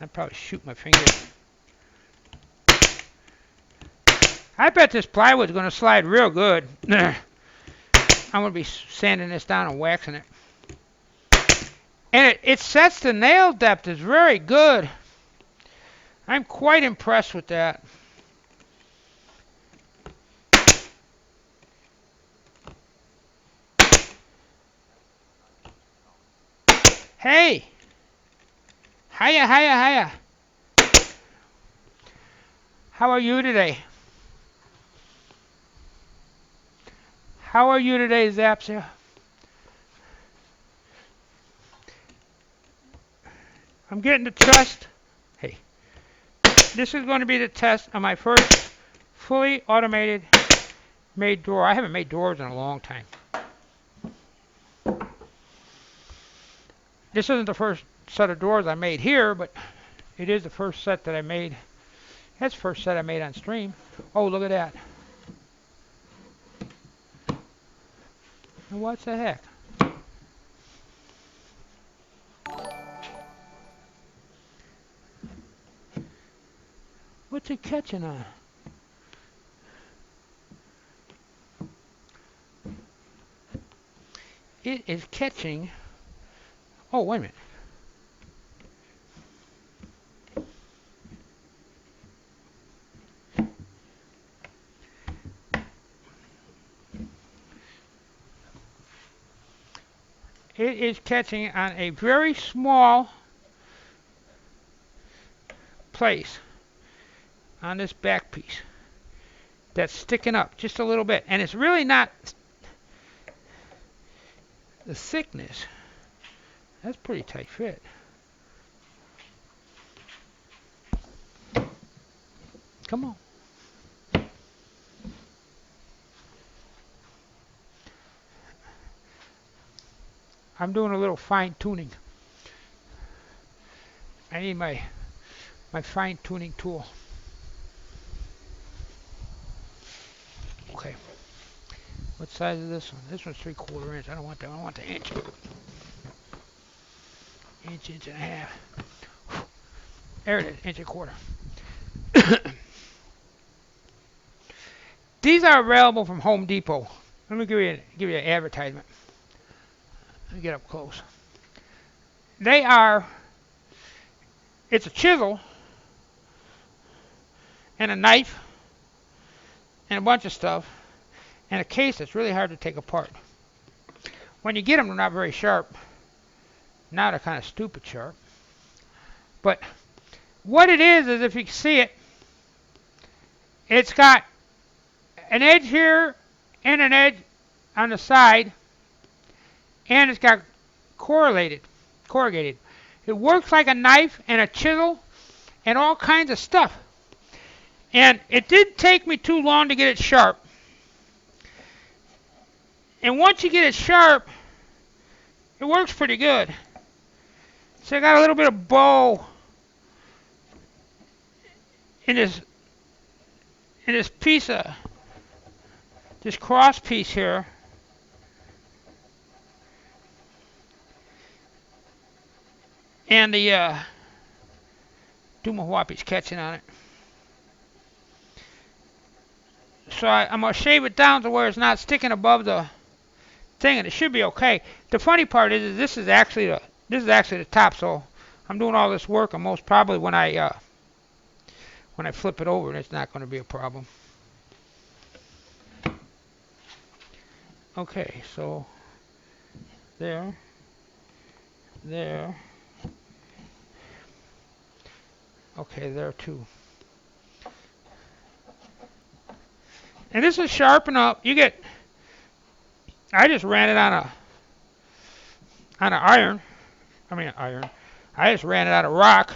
I'd probably shoot my fingers. I bet this plywood's going to slide real good. I'm going to be sanding this down and waxing it. And it sets the nail depth is very good. I'm quite impressed with that. Hey! Hiya, hiya, hiya. How are you today? How are you today, Zapsia? I'm getting the test. Hey. This is going to be the test of my first fully automated made door. I haven't made doors in a long time. This isn't the first set of doors I made here, but it is the first set that I made. That's the first set I made on stream. Oh, look at that. What the heck? What's it catching on? It is catching. Oh, wait a minute. it is catching on a very small place on this back piece that's sticking up just a little bit, and it's really not the thickness. That's pretty tight fit. Come on. I'm doing a little fine tuning. I need my fine tuning tool. Okay. What size is this one? This one's 3/4 inch. I don't want that. I want the inch. Inch and a half. There it is, 1.25 inches. These are available from Home Depot. Let me give you an advertisement. Let me get up close. It's a chisel and a knife and a bunch of stuff and a case that's really hard to take apart. When you get them, they're not very sharp. Now they're kind of stupid sharp. But what it is if you can see it, it's got an edge here and an edge on the side, and it's got corrugated. It works like a knife and a chisel and all kinds of stuff. And it didn't take me too long to get it sharp. And once you get it sharp, it works pretty good. So I got a little bit of bow in this piece of this cross piece here. And the Dumawapi's catching on it. So I'm going to shave it down to where it's not sticking above the thing, and it should be okay. The funny part is this is actually the top, so I'm doing all this work, and most probably when I flip it over, it's not going to be a problem. Okay, so there. Okay, there too. And this is sharpen up. I just ran it on an iron. I just ran it on a rock,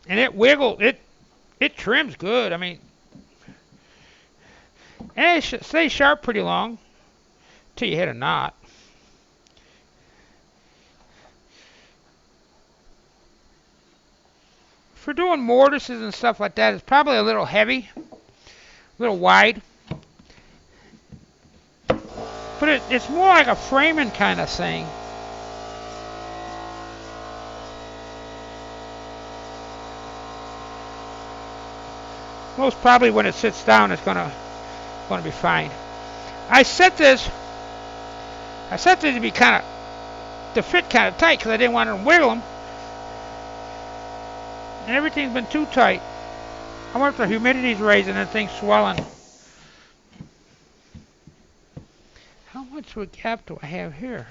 and it wiggled. It trims good. I mean, and it stays sharp pretty long till you hit a knot. For doing mortises and stuff like that, it's probably a little heavy, a little wide. But it's more like a framing kind of thing. Most probably when it sits down, it's gonna be fine. I set this to be to fit kind of tight because I didn't want to wiggle them. And everything's been too tight. I wonder if the humidity's raising and things swelling. How much of a gap do I have here?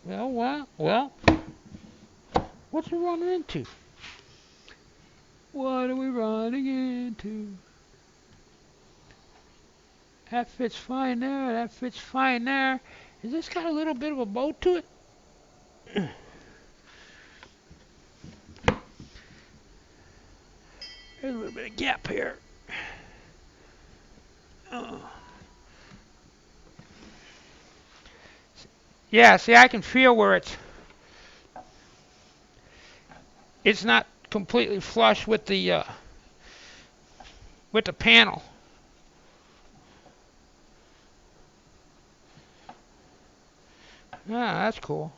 Well, what's it running into? What are we running into? That fits fine there. That fits fine there. Has this got a little bit of a bow to it? There's a little bit of gap here. Oh. Yeah, see, I can feel where it's not completely flush with the panel. Ah, that's cool.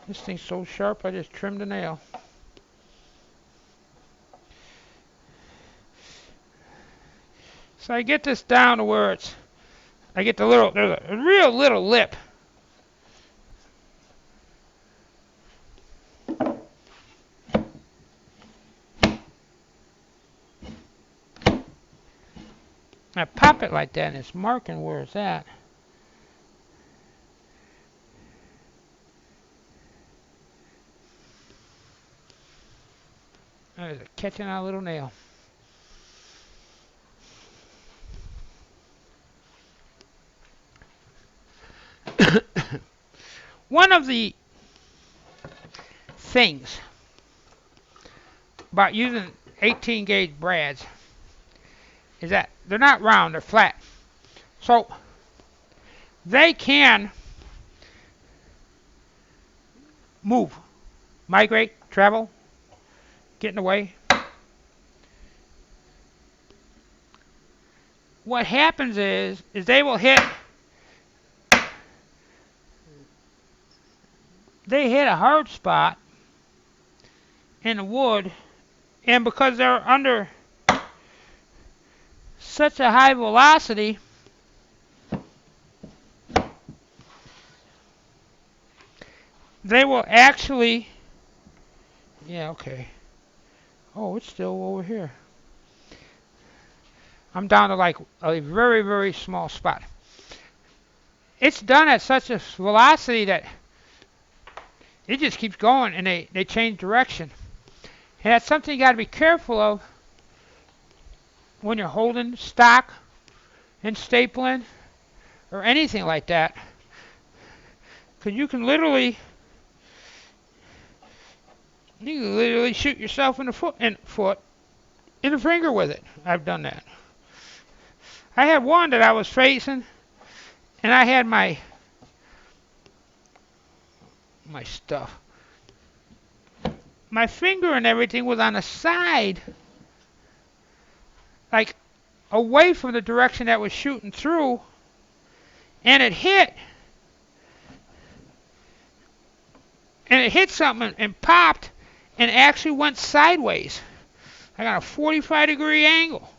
This thing's so sharp, I just trimmed a nail. So I get this down to where I get there's a real little lip. I pop it like that and it's marking where it's at. There's a catching out a little nail. One of the things about using 18 gauge brads is that they're not round, they're flat. So they can move, migrate, travel, get in the way. What happens is they will hit a hard spot in the wood, and because they're under such a high velocity, they will actually, yeah, okay. Oh, it's still over here. I'm down to like a very, very small spot. It's done at such a velocity that it just keeps going, and they change direction. And that's something you got to be careful of when you're holding stock and stapling or anything like that. Because you can literally shoot yourself in the foot in the finger with it. I've done that. I had one that I was facing, and I had my stuff. My finger and everything was on the side, like away from the direction that was shooting through, and it hit something and popped and actually went sideways. I got a 45-degree angle.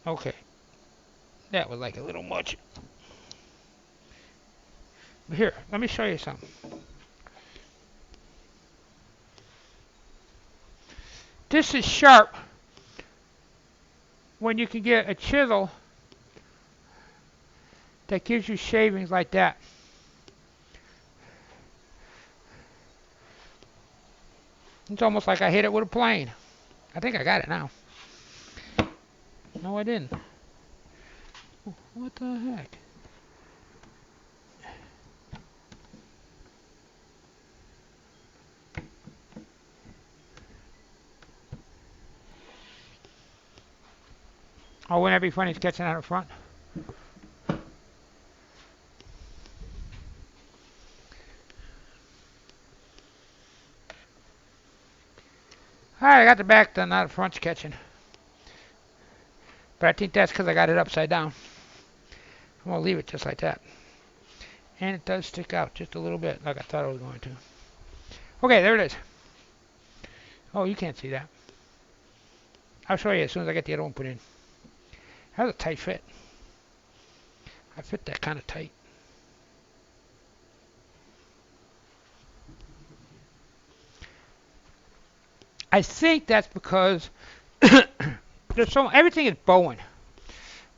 Okay, that was like a little much. But here, let me show you something. This is sharp when you can get a chisel that gives you shavings like that. It's almost like I hit it with a plane. I think I got it now. No, I didn't. What the heck? Oh, wouldn't that be funny? It's catching out in front. Alright, I got the back done, now the front's catching. But I think that's because I got it upside down. I'm going to leave it just like that. And it does stick out just a little bit, like I thought it was going to. Okay, there it is. Oh, you can't see that. I'll show you as soon as I get the other one put in. That's a tight fit. I fit that kind of tight. I think that's because everything is bowing.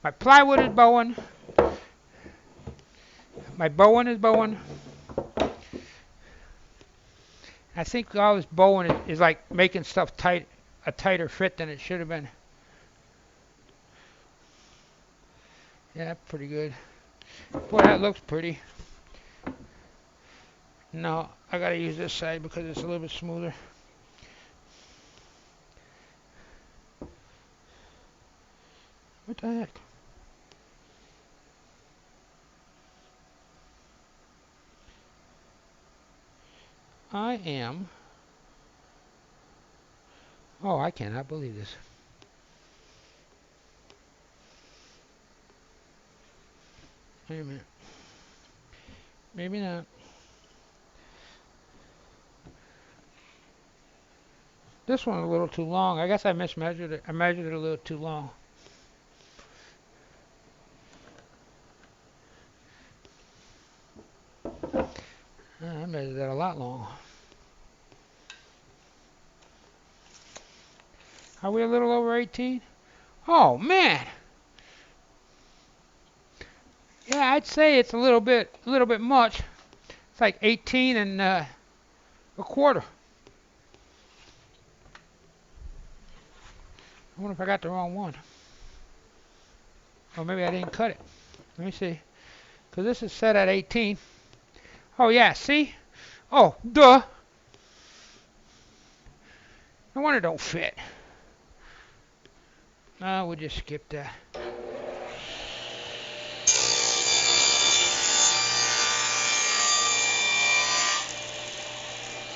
My plywood is bowing. My bowing is bowing. I think all this bowing is like making stuff tight, a tighter fit than it should have been. Yeah, pretty good. Boy, that looks pretty. No, I gotta use this side because it's a little bit smoother. What the heck? I am... Oh, I cannot believe this. Wait a minute. Maybe not. This one's a little too long. I guess I mismeasured it. I measured it a little too long. I measured that a lot long. Are we a little over 18? Oh man, yeah, I'd say it's a little bit much. It's like 18 and a quarter. I wonder if I got the wrong one. Or maybe I didn't cut it. Let me see. Because this is set at 18. Oh, yeah, see? Oh, duh. No wonder it don't fit. We'll just skip that.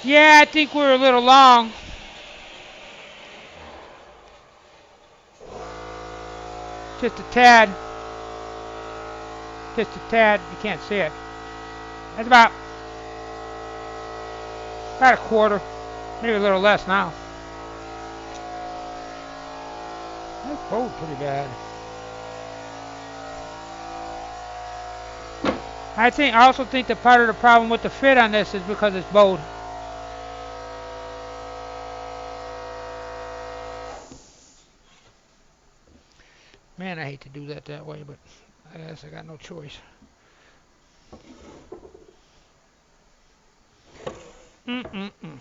Yeah, I think we're a little long. Just a tad. Just a tad. You can't see it. That's about a quarter. Maybe a little less now. That's bowed pretty bad. I also think that part of the problem with the fit on this is because it's bowed. Man, I hate to do that way, but I guess I got no choice. Mm-mm-mm.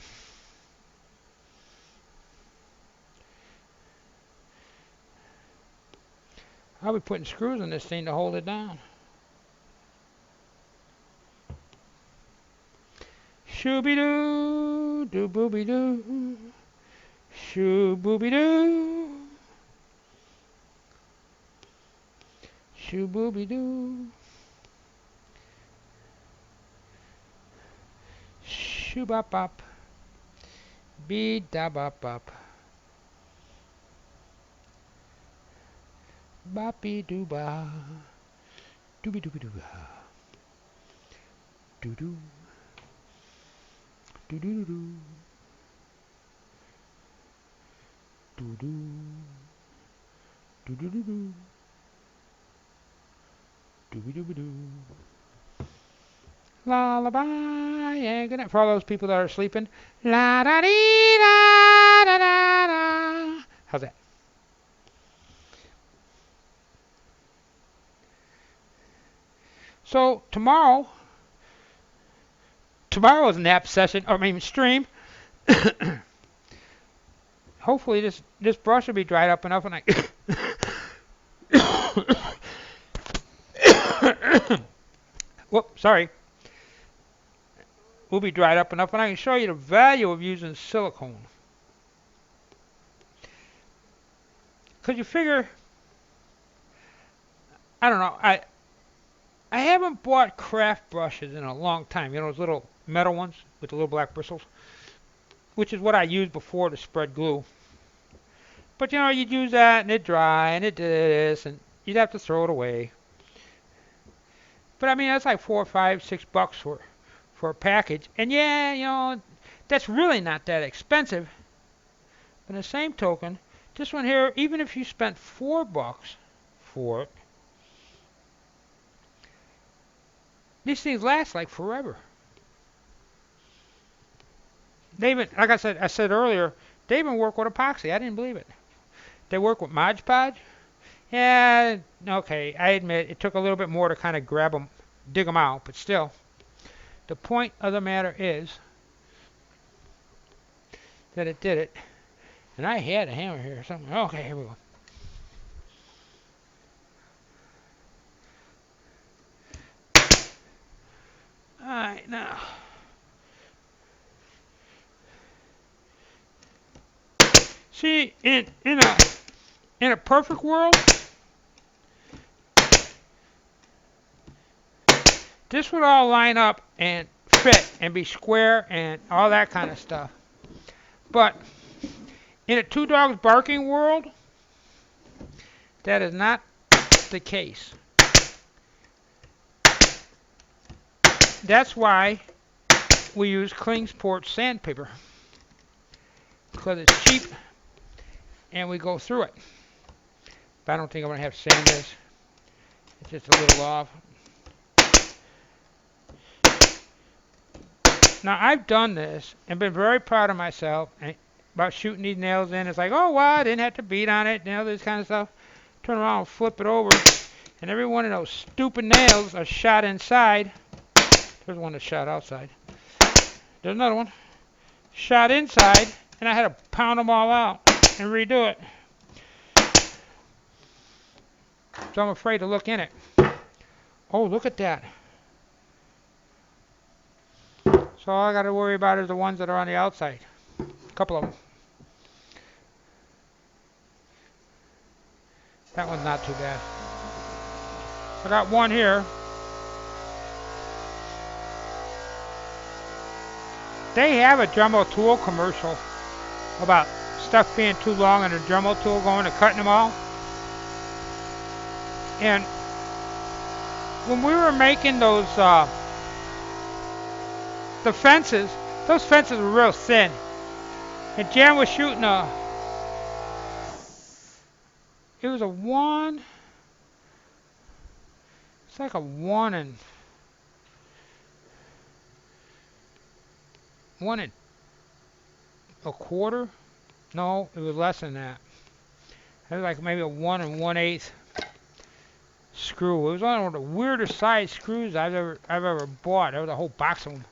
I'll be putting screws in this thing to hold it down. Shooby-doo, doo-booby-doo. Shoo-booby-doo. Shoo-booby-doo. Shoo-bop-bop. Bee-da-bop-bop. Boppy-doo-ba. Dooby-dooby-doo-ba. Doo-doo. Doo-doo-doo-doo. Doo-doo. Doo-doo-doo-doo. Dooby-dooby-doo. Lullaby and good night for all those people that are sleeping. La da dee da da da da. How's that? So tomorrow's nap session, or I mean stream. Hopefully this brush will be dried up enough, and I. Whoop, sorry. Will be dried up enough, and I can show you the value of using silicone. Cause you figure, I don't know, I haven't bought craft brushes in a long time. You know those little metal ones with the little black bristles, which is what I used before to spread glue. But you know, you'd use that and it'd dry and it did this, and you'd have to throw it away. But I mean, that's like $4, $5, $6 for a package. And yeah, you know, that's really not that expensive. But in the same token, this one here, even if you spent $4 for it, these things last like forever. They even, like I said earlier, they even work with epoxy. I didn't believe it. They work with Mod Podge. Yeah, okay, I admit it took a little bit more to kind of grab them, dig them out, but still. The point of the matter is that it did it. And I had a hammer here or something. Okay, here we go. Alright, now. See, in a perfect world, this would all line up and fit and be square and all that kind of stuff. But in a two dogs barking world, that is not the case. That's why we use Klingsport sandpaper, because it's cheap and we go through it. But I don't think I'm going to have sand this. It's just a little off. Now I've done this and been very proud of myself about shooting these nails in. It's like, oh wow, I didn't have to beat on it, you know, this kind of stuff. turn around and flip it over, and every one of those stupid nails are shot inside. There's one that's shot outside. There's another one shot inside, and I had to pound them all out and redo it. So I'm afraid to look in it. Oh, look at that. So all I got to worry about is the ones that are on the outside. A couple of them. That one's not too bad. I got one here. They have a Dremel tool commercial about stuff being too long and a Dremel tool going and cutting them all. And when we were making those the fences, those fences were real thin. And Jan was shooting it was a 1, it's like a 1 and 1 1/4. No, it was less than that. It was like maybe a 1 1/8 screw. It was one of the weirdest size screws I've ever bought. There was a whole box of them.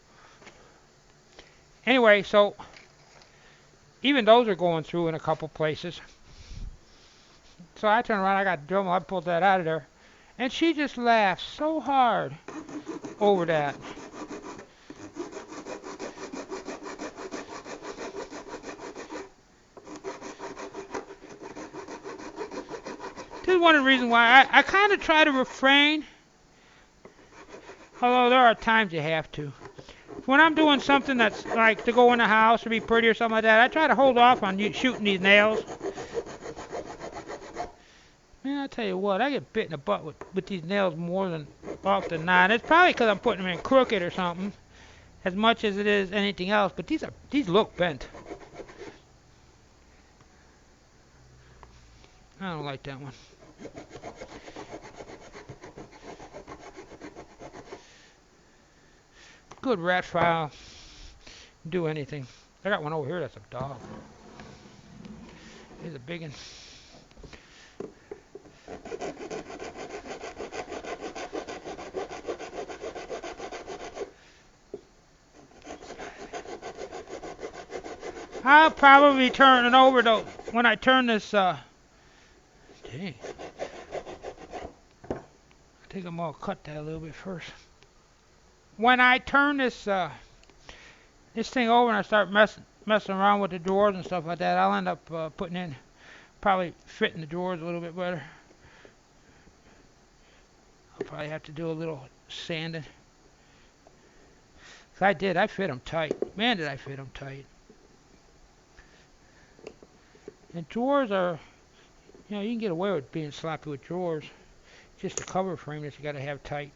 Anyway, so even those are going through in a couple places. So I turned around, I got the Dremel, I pulled that out of there, and she just laughed so hard over that. This is one of the reasons why I kind of try to refrain, although there are times you have to. When I'm doing something that's like to go in the house or be pretty or something like that, I try to hold off on shooting these nails. Man, I tell you what, I get bit in the butt with these nails more than often than not. It's probably because I'm putting them in crooked or something, as much as it is anything else. But these look bent. I don't like that one. Good rat file. Do anything. I got one over here that's a dog. He's a big one. I'll probably turn it over though when I turn this. Dang. I think I'm gonna cut that a little bit first. When I turn this thing over and I start messing around with the drawers and stuff like that, I'll end up putting in, probably fitting the drawers a little bit better. I'll probably have to do a little sanding. 'Cause I fit them tight. Man, did I fit them tight. And drawers are, you can get away with being sloppy with drawers. Just the cover frame that you got to have tight.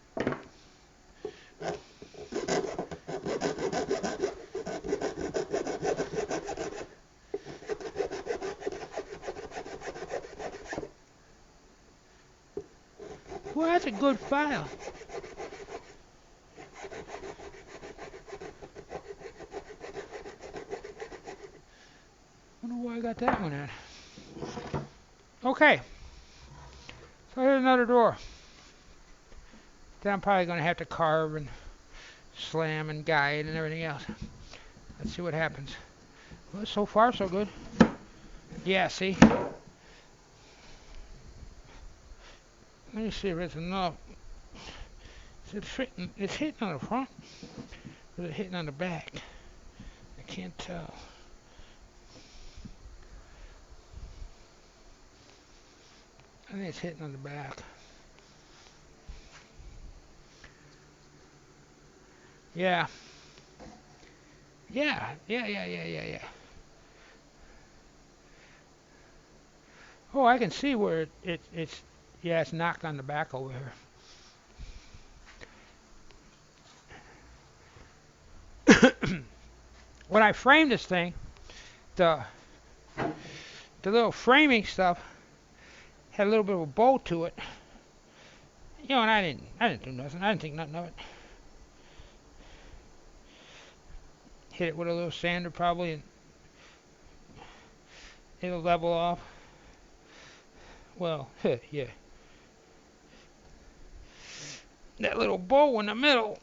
Well, that's a good file. I wonder why I got that one at. Okay. So here's another drawer. Then I'm probably going to have to carve and slam and guide and everything else. Let's see what happens. Well, so far so good. Yeah, see? Let me see if it's enough. Is it fitting? It's hitting on the front. Or is it hitting on the back? I can't tell. I think it's hitting on the back. Yeah. Yeah. Oh, I can see where it's it's knocked on the back over here. When I framed this thing, the little framing stuff had a little bit of a bow to it. And I didn't do nothing. I didn't think nothing of it. Hit it with a little sander probably, and it'll level off. Well, yeah. That little bow in the middle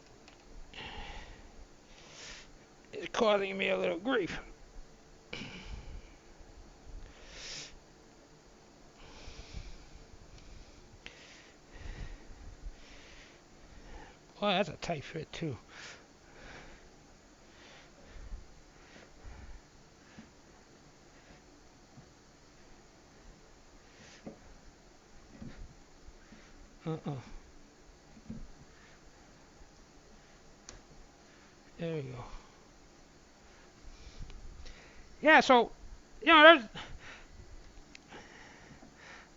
is causing me a little grief. Well, that's a tight fit too. Uh-uh. There you go. Yeah, so, I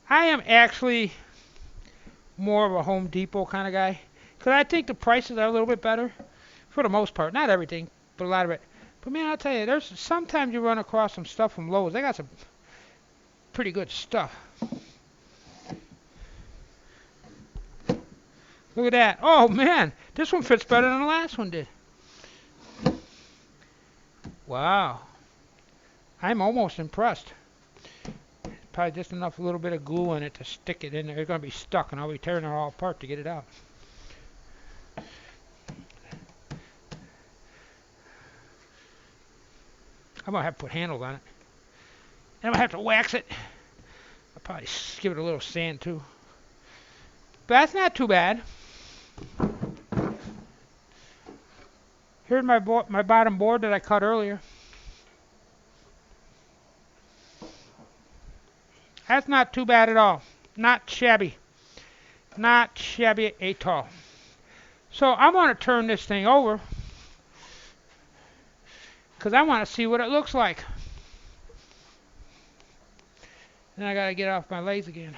am actually more of a Home Depot kind of guy. Because I think the prices are a little bit better for the most part. Not everything, but a lot of it. But man, I'll tell you, there's sometimes you run across some stuff from Lowe's. They got some pretty good stuff. Look at that. Oh man, this one fits better than the last one did. Wow. I'm almost impressed. Probably just enough, a little bit of glue in it to stick it in there. It's going to be stuck, and I'll be tearing it all apart to get it out. I'm going to have to put handles on it. And I'm going to have to wax it. I'll probably give it a little sand, too. But that's not too bad. Here's my bottom board that I cut earlier. That's not too bad at all. Not shabby. Not shabby at all. So I'm going to turn this thing over because I want to see what it looks like. Then I got to get off my legs again.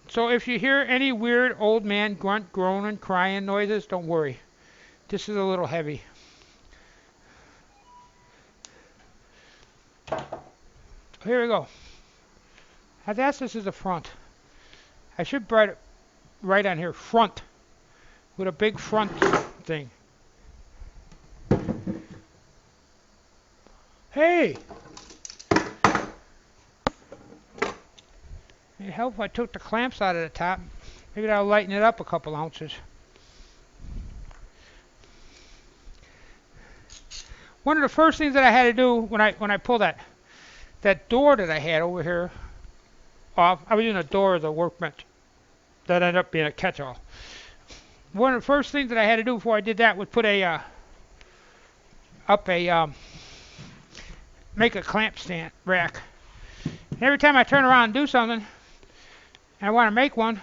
So if you hear any weird old man grunt, groaning, crying noises, don't worry. This is a little heavy. Here we go. I guess this is the front. I should write on here front with a big front thing. Hey! It'd help if I took the clamps out of the top. Maybe that'll lighten it up a couple ounces. One of the first things that I had to do when I pulled that door that I had over here off, I was using a door as a workbench. That ended up being a catch-all. One of the first things that I had to do before I did that was put make a clamp stand rack. And every time I turn around and do something, and I want to make one,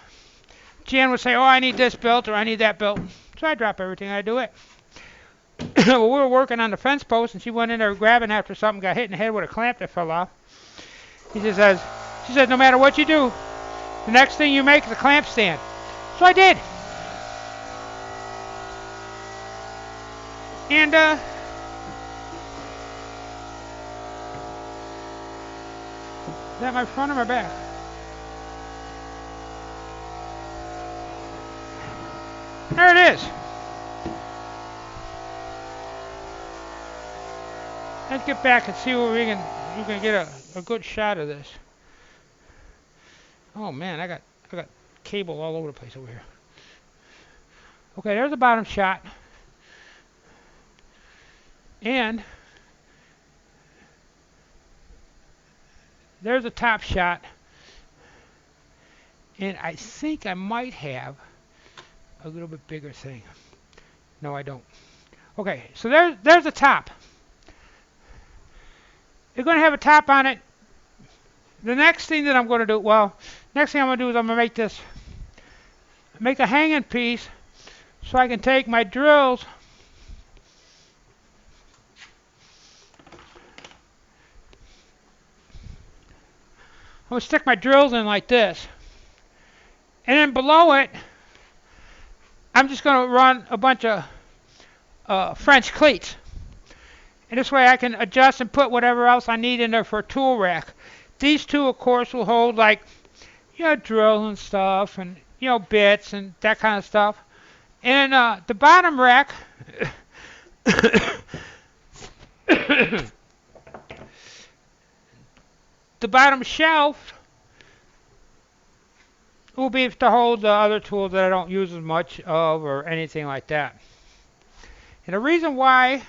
Jan would say, "Oh, I need this built or I need that built." So I drop everything and I do it. Well, we were working on the fence post, and she went in there grabbing after something, got hit in the head with a clamp that fell off. She says, "No matter what you do, the next thing you make is a clamp stand." So I did. And is that my front or my back? There it is. Let's get back and see where you can get a good shot of this. Oh man, I got cable all over the place over here. Okay, there's the bottom shot. And there's a top shot. And I think I might have a little bit bigger thing. No, I don't. Okay, so there's the top. You're going to have a top on it. The next thing that I'm going to do, next thing I'm going to do is I'm going to make a hanging piece so I can take my drills I'm going to stick my drills in like this. And then below it, I'm just going to run a bunch of French cleats. And this way I can adjust and put whatever else I need in there for a tool rack. These two, of course, will hold like, drills and stuff and, bits and that kind of stuff. And the bottom rack the bottom shelf will be to hold the other tools that I don't use as much of or anything like that. And the reason why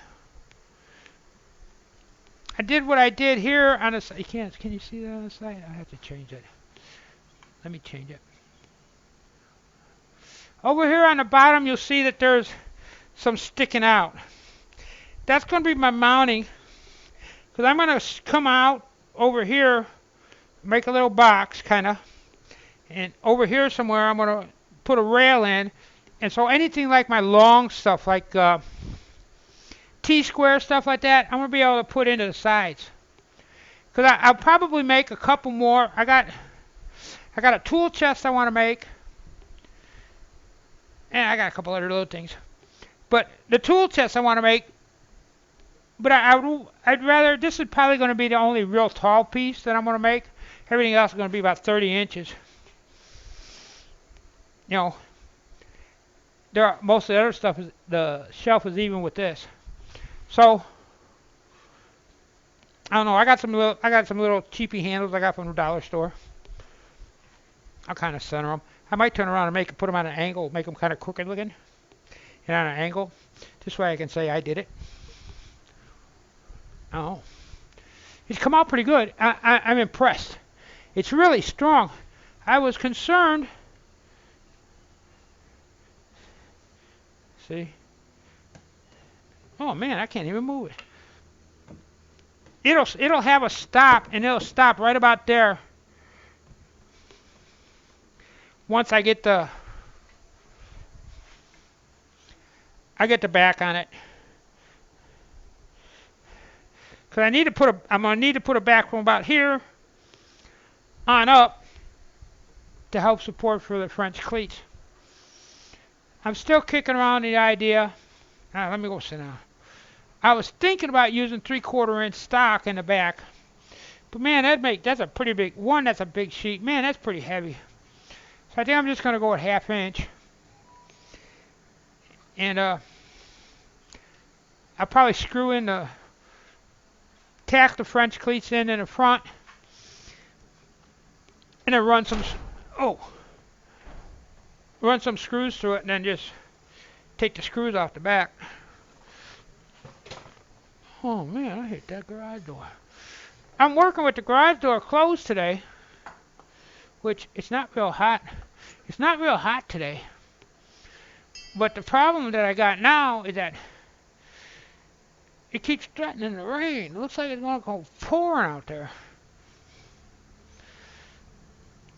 I did what I did here on the side, can you see that on the side? I have to change it. Let me change it. Over here on the bottom, you'll see that there's some sticking out. That's going to be my mounting, because I'm going to come out over here, make a little box, kind of, and over here somewhere I'm going to put a rail in, and so anything like my long stuff, like T-square stuff like that, I'm going to be able to put into the sides. Because I'll probably make a couple more. I got a tool chest I want to make, and I got a couple other little things. But the tool chest I want to make, but I'd rather, this is probably going to be the only real tall piece that I'm going to make. Everything else is going to be about 30 inches. You know, most of the other stuff, the shelf is even with this. So, I don't know, I got some little cheapy handles I got from the dollar store. I'll kind of center them. I might turn around and put them on an angle, make them kind of crooked looking. And on an angle. This way I can say I did it. Oh. It's come out pretty good. I'm impressed. It's really strong. I was concerned. See? Oh man, I can't even move it. It'll have a stop, and it'll stop right about there. Once I get the back on it. Because I'm gonna need to put a back from about here on up to help support for the French cleats. I'm still kicking around the idea. Let me go sit down. I was thinking about using 3/4 inch stock in the back, but man, that's a pretty big one. That's a big sheet. Man, that's pretty heavy. So I think I'm just gonna go with 1/2 inch, and I'll probably screw in tack the French cleats in the front, and then run some screws through it, and then just take the screws off the back. Oh man, I hit that garage door. I'm working with the garage door closed today, which it's not real hot. It's not real hot today. But the problem that I got now is that it keeps threatening to rain. It looks like it's going to go pouring out there.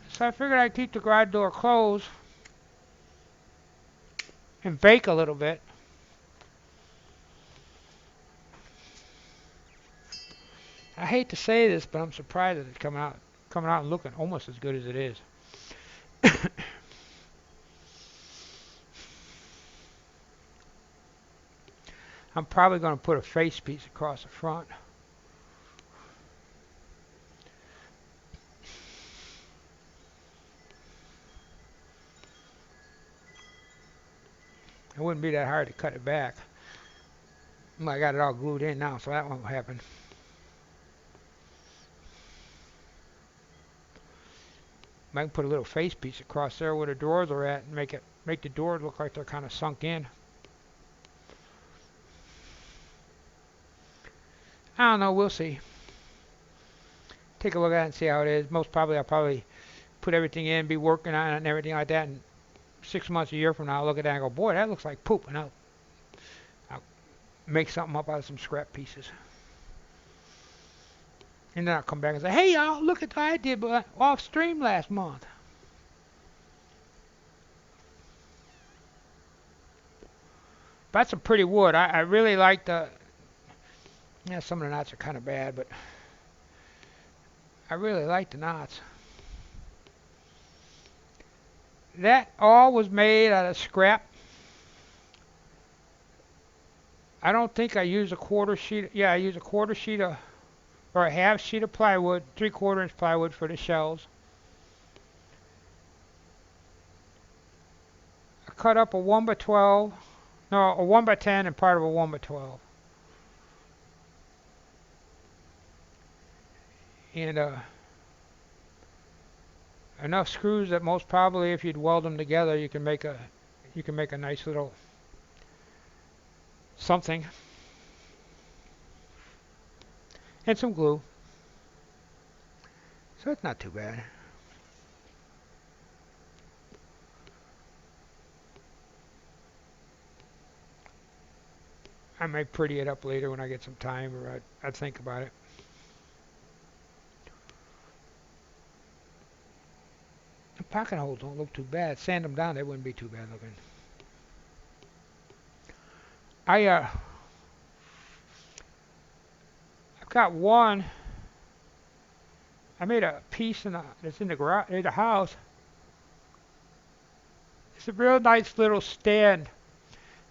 So I figured I'd keep the garage door closed and bake a little bit. I hate to say this, but I'm surprised that it's coming out and looking almost as good as it is. I'm probably going to put a face piece across the front. It wouldn't be that hard to cut it back. I got it all glued in now, so that won't happen. I can put a little face piece across there where the drawers are at and make the doors look like they're kind of sunk in. I don't know, we'll see. Take a look at it and see how it is. Most probably I'll probably put everything in, be working on it and everything like that, and 6 months, a year from now I'll look at that and go, boy, that looks like poop, and I'll make something up out of some scrap pieces. And then I'll come back and say, hey y'all, look at what I did off stream last month. But that's some pretty wood. I really like the, yeah, some of the knots are kind of bad, but I really like the knots. That all was made out of scrap. I don't think I used a 1/4 sheet. Yeah, I used a 1/4 sheet of, or a 1/2 sheet of plywood, 3/4 inch plywood for the shelves. I cut up a 1x12, no, a 1x10 and part of a 1x12. And enough screws that most probably if you'd weld them together you can make a nice little something, and some glue. So it's not too bad. I might pretty it up later when I get some time, or I'd think about it. The pocket holes don't look too bad. Sand them down, they wouldn't be too bad looking. I I've got one. I made a piece that's in the garage, in the house. It's a real nice little stand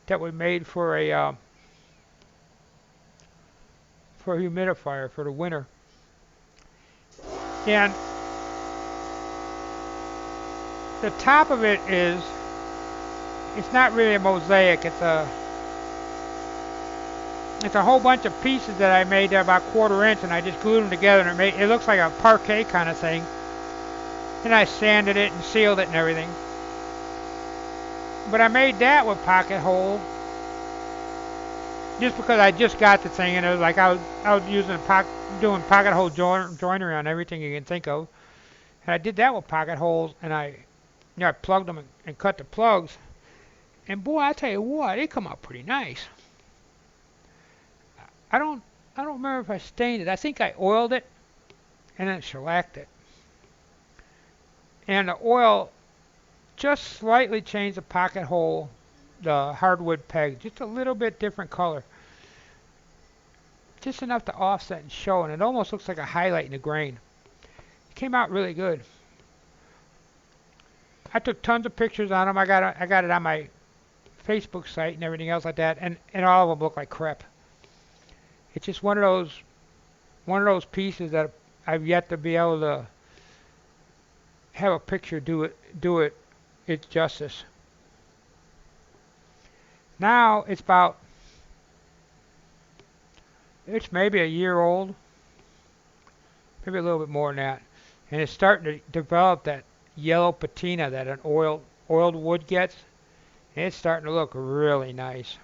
that we made for a humidifier for the winter. And the top of it is, it's not really a mosaic. It's a whole bunch of pieces that I made. They're about 1/4 inch, and I just glued them together, and it looks like a parquet kind of thing. And I sanded it and sealed it and everything. But I made that with pocket hole just because I just got the thing, and it was like I was doing pocket hole joinery on everything you can think of. And I did that with pocket holes, and I plugged them and cut the plugs. And boy, I tell you what, it come out pretty nice. I don't I don't remember if I stained it. I think I oiled it and then shellacked it. And the oil just slightly changed the pocket hole, the hardwood peg, just a little bit different color. Just enough to offset and show, and it almost looks like a highlight in the grain. It came out really good. I took tons of pictures on them. I got it on my Facebook site and everything else like that, and all of them look like crap. It's just one of those pieces that I've yet to be able to have a picture do it its justice. Now it's maybe a year old, maybe a little bit more than that, and it's starting to develop that yellow patina that an oiled wood gets, and it's starting to look really nice.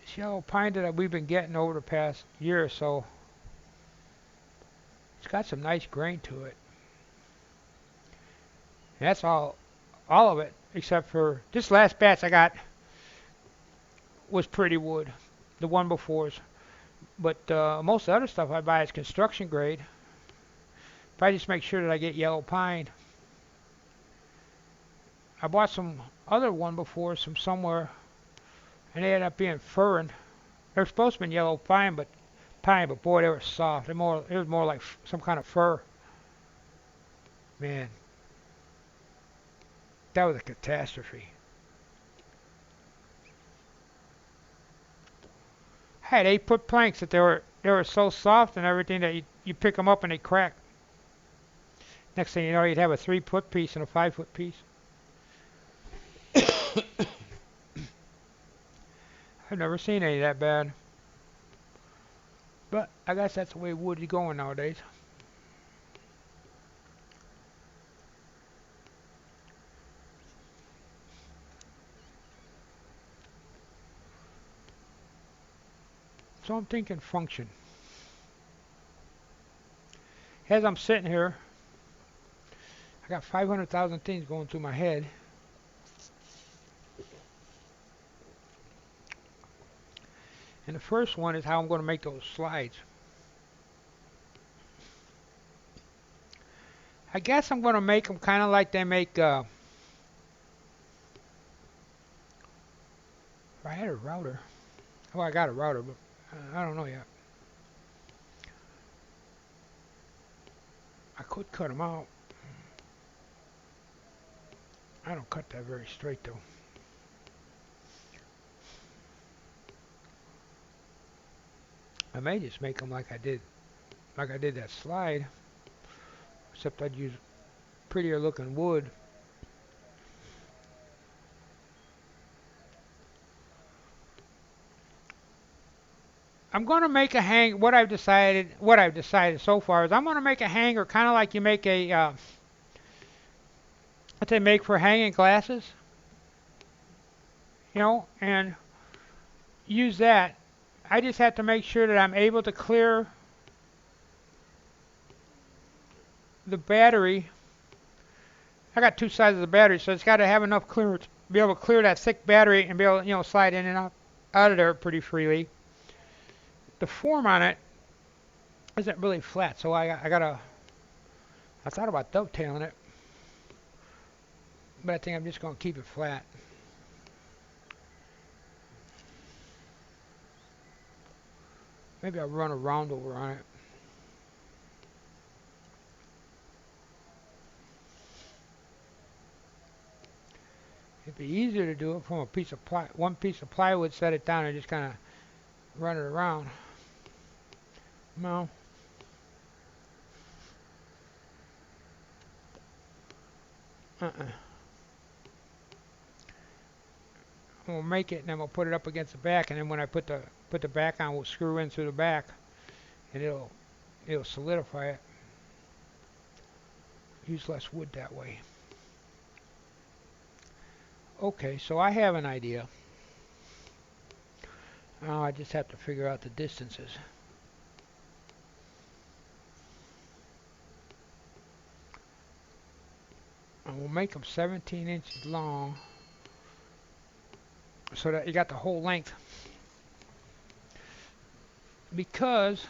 This yellow pine that we've been getting over the past year or so, it's got some nice grain to it. And that's all of it, except for this last batch I got was pretty wood, the one before's. But most of the other stuff I buy is construction grade. If I just make sure that I get yellow pine. I bought some other one before from somewhere, and they ended up being fir. And they're supposed to be yellow pine, but boy, they were soft. It was more like some kind of fir. Man, that was a catastrophe. I had 8-foot planks that they were so soft and everything that you pick them up and they crack. Next thing you know, you'd have a 3-foot piece and a 5-foot piece. I've never seen any that bad. But I guess that's the way wood is going nowadays. So I'm thinking function. As I'm sitting here, I got 500,000 things going through my head. And the first one is how I'm going to make those slides. I guess I'm going to make them kind of like they make, if I had a router. Well, I got a router, but I don't know yet. I could cut them out. I don't cut that very straight though. I may just make them like I did that slide, except I'd use prettier looking wood. I'm going to make a hang. What I've decided so far is I'm going to make a hanger, kind of like you make a what they make for hanging glasses, and use that. I just have to make sure that I'm able to clear the battery. I got two sides of the battery, so it's got to have enough clearance to be able to clear that thick battery and be able to, slide in and out of there pretty freely. The form on it isn't really flat, so I thought about dovetailing it, but I think I'm just going to keep it flat. Maybe I'll run a round over on it. It'd be easier to do it from one piece of plywood, set it down, and just kind of run it around. No. We'll make it, and then we'll put it up against the back, and then when I put the back on, we'll screw in through the back, and it'll solidify it. Use less wood that way. Okay, so I have an idea. Now I just have to figure out the distances. And we'll make them 17 inches long, so that you got the whole length. Because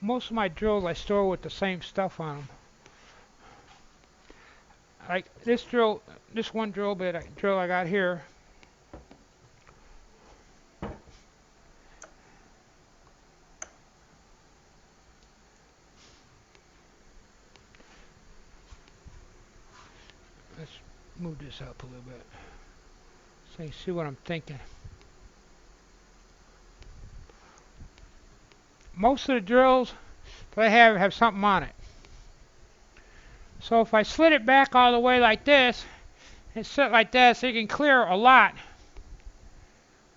most of my drills I store with the same stuff on them. Like this one drill bit I got here. Let's move this up a little bit so you see what I'm thinking. Most of the drills that I have something on it. So if I slid it back all the way like this and sit like that, so you can clear a lot.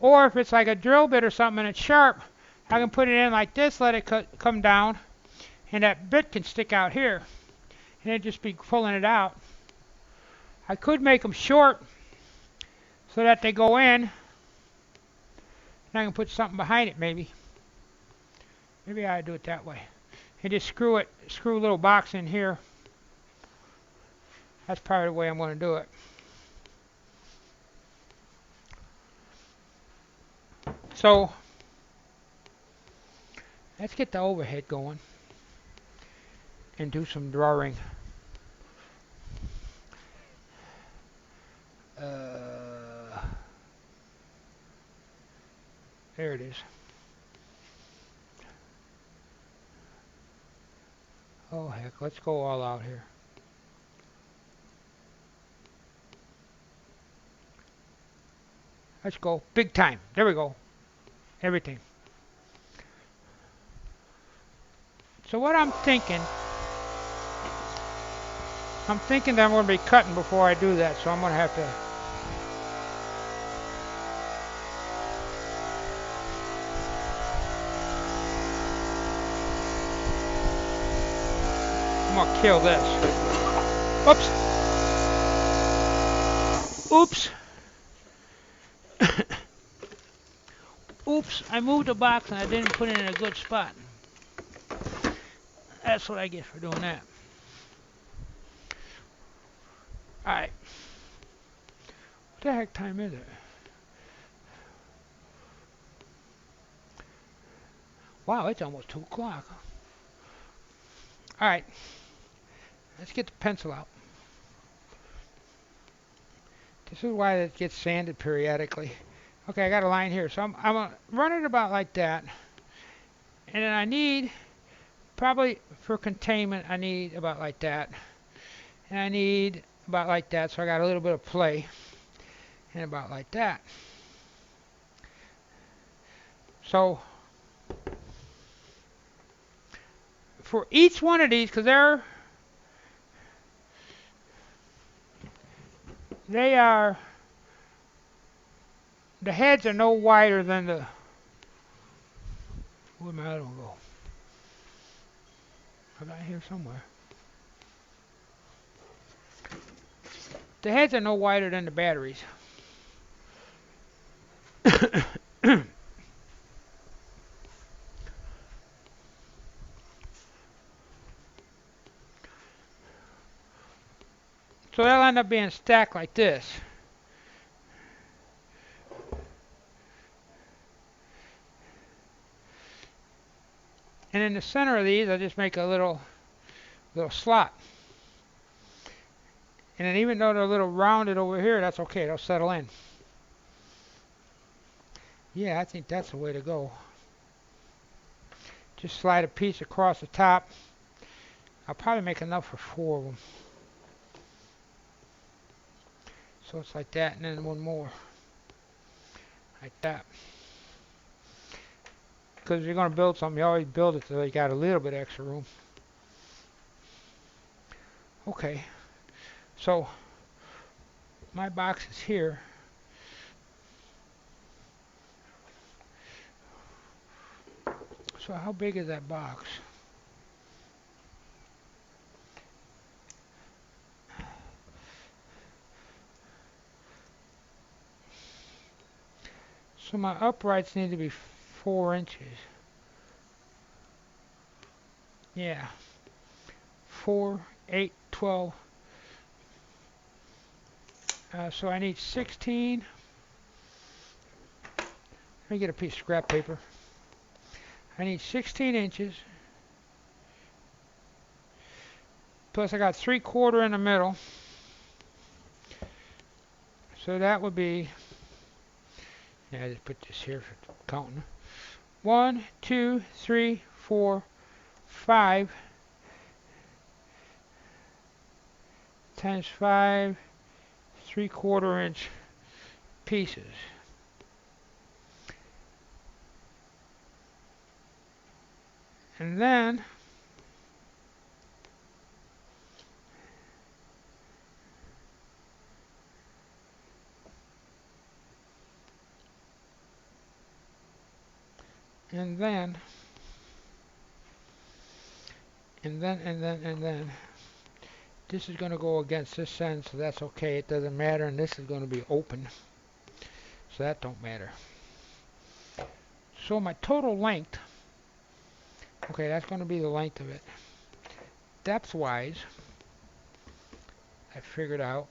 Or if it's like a drill bit or something and it's sharp, I can put it in like this, let it come down, and that bit can stick out here, and it'd just be pulling it out. I could make them short so that they go in, and I can put something behind it maybe. Maybe I do it that way. And just screw a little box in here. That's probably the way I'm going to do it. So let's get the overhead going and do some drawing. There it is. Oh heck, let's go all out here. Let's go big time. There we go. Everything. So what I'm thinking that I'm going to be cutting before I do that, so I'm going to have to kill this. Oops. Oops, I moved the box and I didn't put it in a good spot. That's what I get for doing that. Alright. What the heck time is it? Wow, it's almost 2 o'clock. Alright. Let's get the pencil out. This is why it gets sanded periodically. Okay, I got a line here. So I'm going to run it about like that. And then I need, probably for containment, I need about like that. And I need about like that, so I got a little bit of play. And about like that. So, for each one of these, because they are The heads are no wider than the... Where'd my other one go? I got it here somewhere. The heads are no wider than the batteries. So they'll end up being stacked like this. And in the center of these, I just make a little slot. And then even though they're a little rounded over here, that's okay. They'll settle in. Yeah, I think that's the way to go. Just slide a piece across the top. I'll probably make enough for 4 of them. So it's like that, and then one more. Like that. Because if you're going to build something, you always build it so you got a little bit extra room. Okay. So, my box is here. So how big is that box? So my uprights need to be 4 inches. Yeah. 4, 8, 12. So I need 16. Let me get a piece of scrap paper. I need 16 inches. Plus I got 3/4 in the middle. So that would be, yeah, I just put this here for counting. 1, 2, 3, 4, 5 times 5, 3/4 inch pieces. And then and then this is going to go against this end, so that's okay, it doesn't matter, and this is going to be open, so that don't matter. So my total length, okay, that's going to be the length of it. Depth wise, I figured out,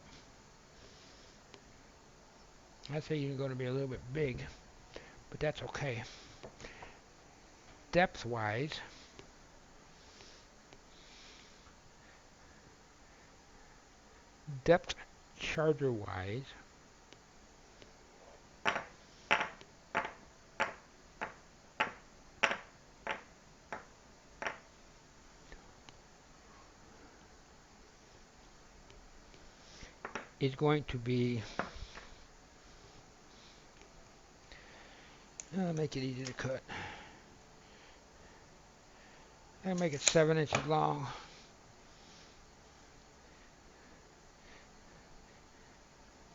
I'd say you're going to be a little bit big, but that's okay. Depth wise, depth charger wise, is going to be, I'll make it easy to cut. I'll make it 7 inches long.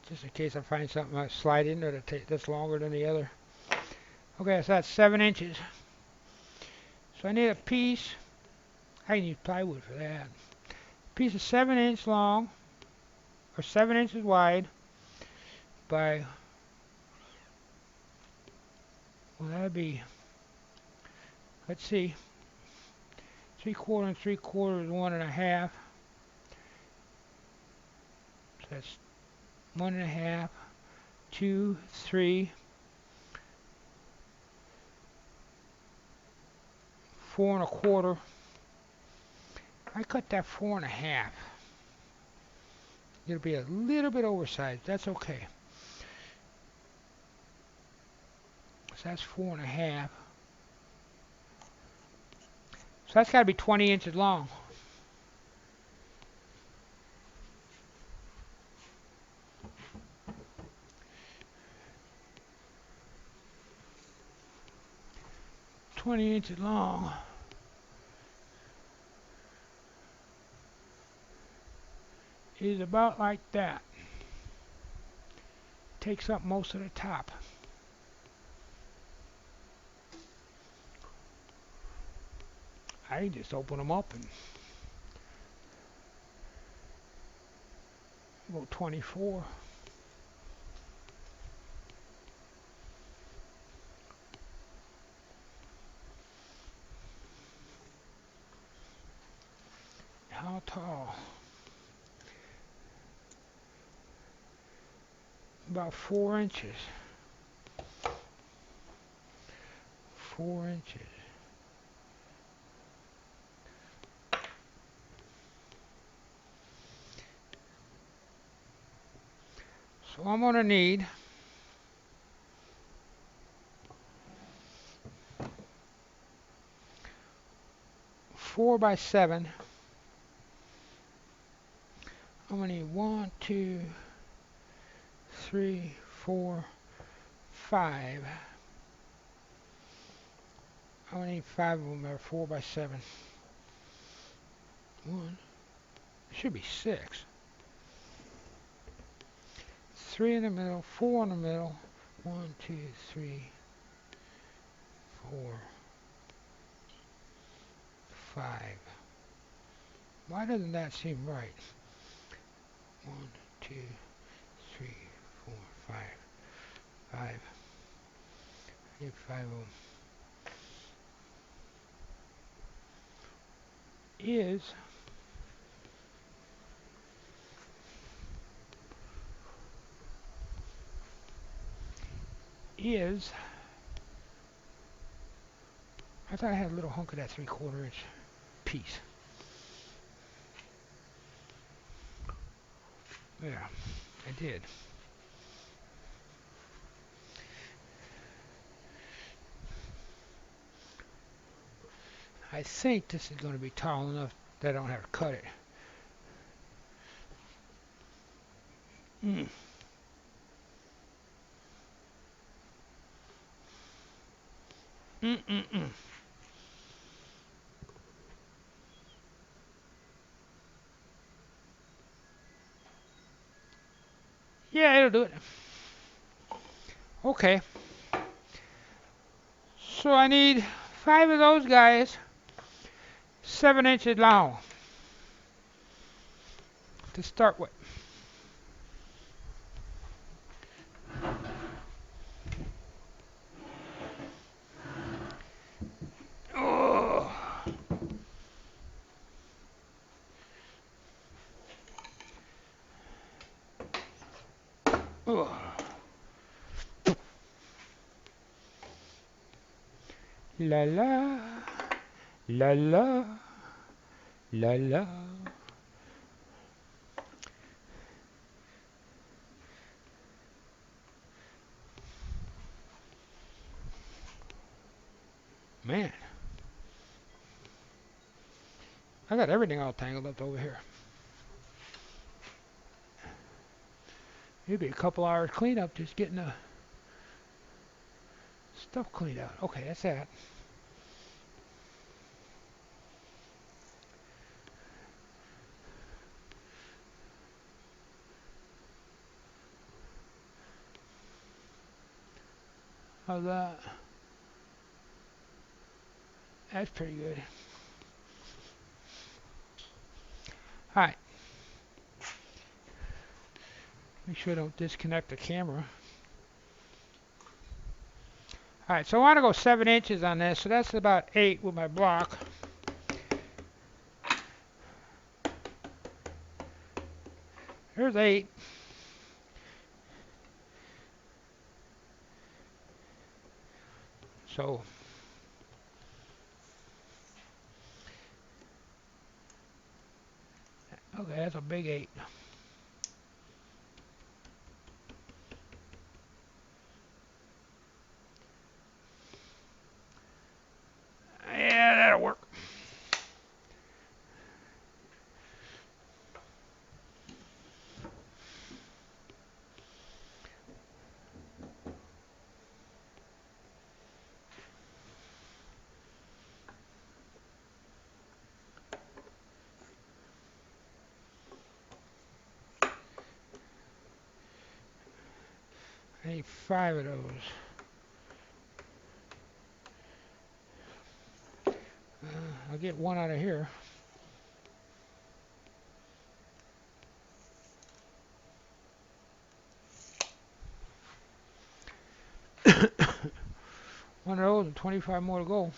Just in case I find something I slide in there that's longer than the other. Okay, so that's 7 inches. So I need a piece, I can use plywood for that. A piece of 7 inch long, or 7 inches wide, by, well that'd be, let's see, 3/4 and 3/4 is 1.5. So that's 1.5, 2, 3, 4 1/4. I cut that 4.5. It'll be a little bit oversized. That's okay. So that's 4.5. So that's got to be 20 inches long. .20 inches long. Is about like that. Takes up most of the top. I can just open them up and go 24. How tall? About 4 inches. 4 inches. So I'm going to need 4 by 7. I'm going to need 1, 2, 3, 4, 5. I'm going to need 5 of them that are 4 by 7. 1. It should be 6. 3 in the middle, 4 in the middle. 1, 2, 3, 4, 5. Why doesn't that seem right? 1, 2, 3, 4, 5. 5. I need 5 of them. Is I thought I had a little hunk of that 3/4 inch piece. Yeah, I did. I think this is going to be tall enough that I don't have to cut it. Mm. Mm-mm-mm. Yeah, it'll do it. Okay. So I need 5 of those guys, 7 inches long to start with. Oh. Oh. La la, la la, la la. Man, I got everything all tangled up over here. It'd be a couple hours cleanup just getting the stuff cleaned out. Okay, that's that. How's that? That's pretty good. Alright. Make sure I don't disconnect the camera. Alright, so I want to go 7 inches on this, so that's about 8 with my block. There's 8. So, okay, that's a big 8. Yeah, that'll work. I need 5 of those. I'll get one out of here. One of those and 25 more to go.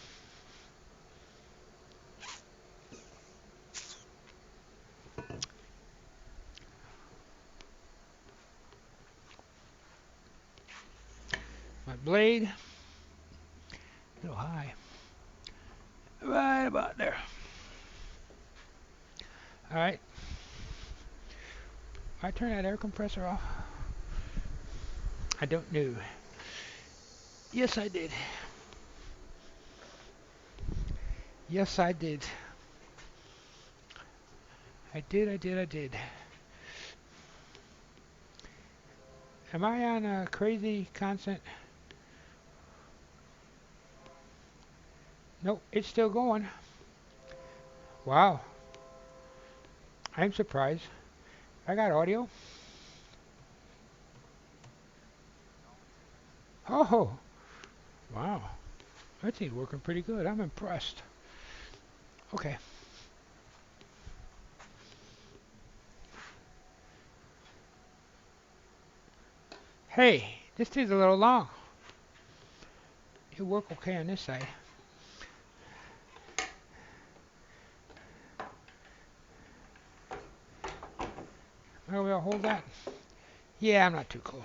My blade, a little high. Right about there. Alright. I turn that air compressor off. I don't know. Yes, I did. Yes, I did. I did. Am I on a crazy constant? Nope, it's still going. Wow. I'm surprised. I got audio. Oh, wow. That thing's working pretty good. I'm impressed. Okay. Hey, this thing's a little long. It'll work okay on this side. Well, we'll hold that. Yeah, I'm not too close.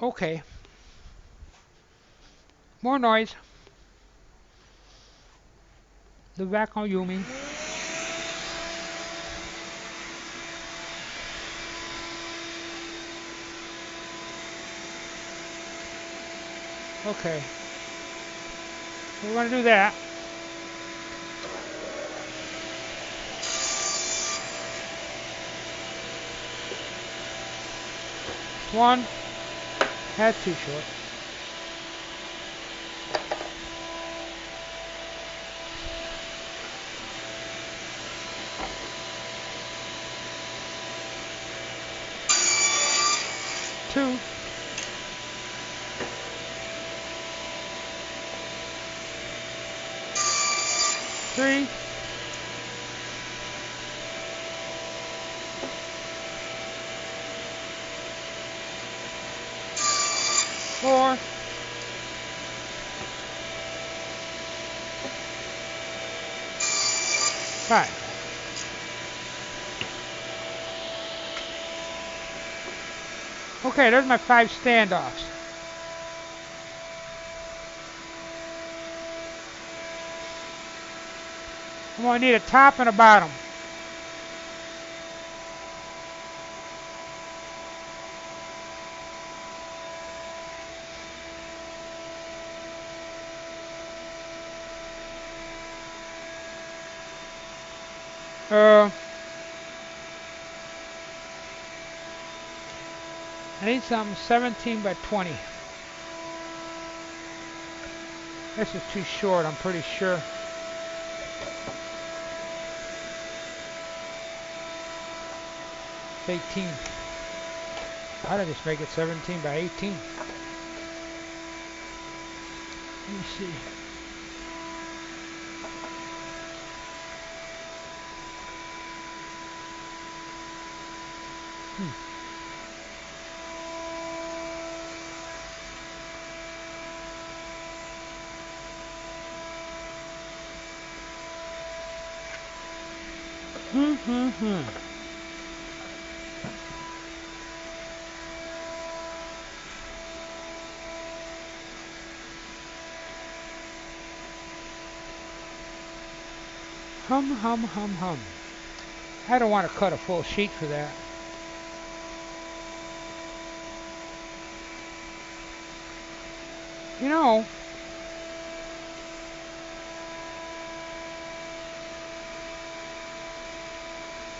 Okay. More noise. The vacuuming. Okay. We're going to do that. One. That's too short. Two. Three. Four. Five. Okay, there's my 5 standoffs. I'm going to need a top and a bottom. I need something 17 by 20. This is too short, I'm pretty sure. It's 18. I'd just make it 17 by 18. Let me see. Hum. I don't want to cut a full sheet for that. You know,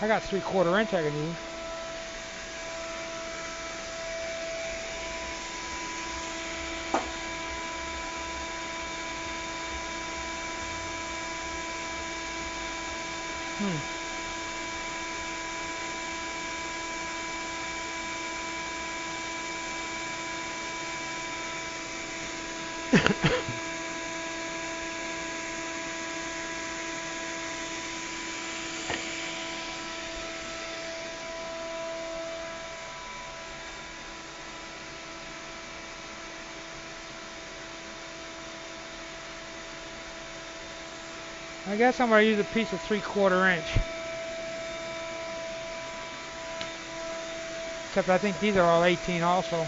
I got 3/4 inch I can use. I guess I'm going to use a piece of 3/4 inch. Except I think these are all 18 also.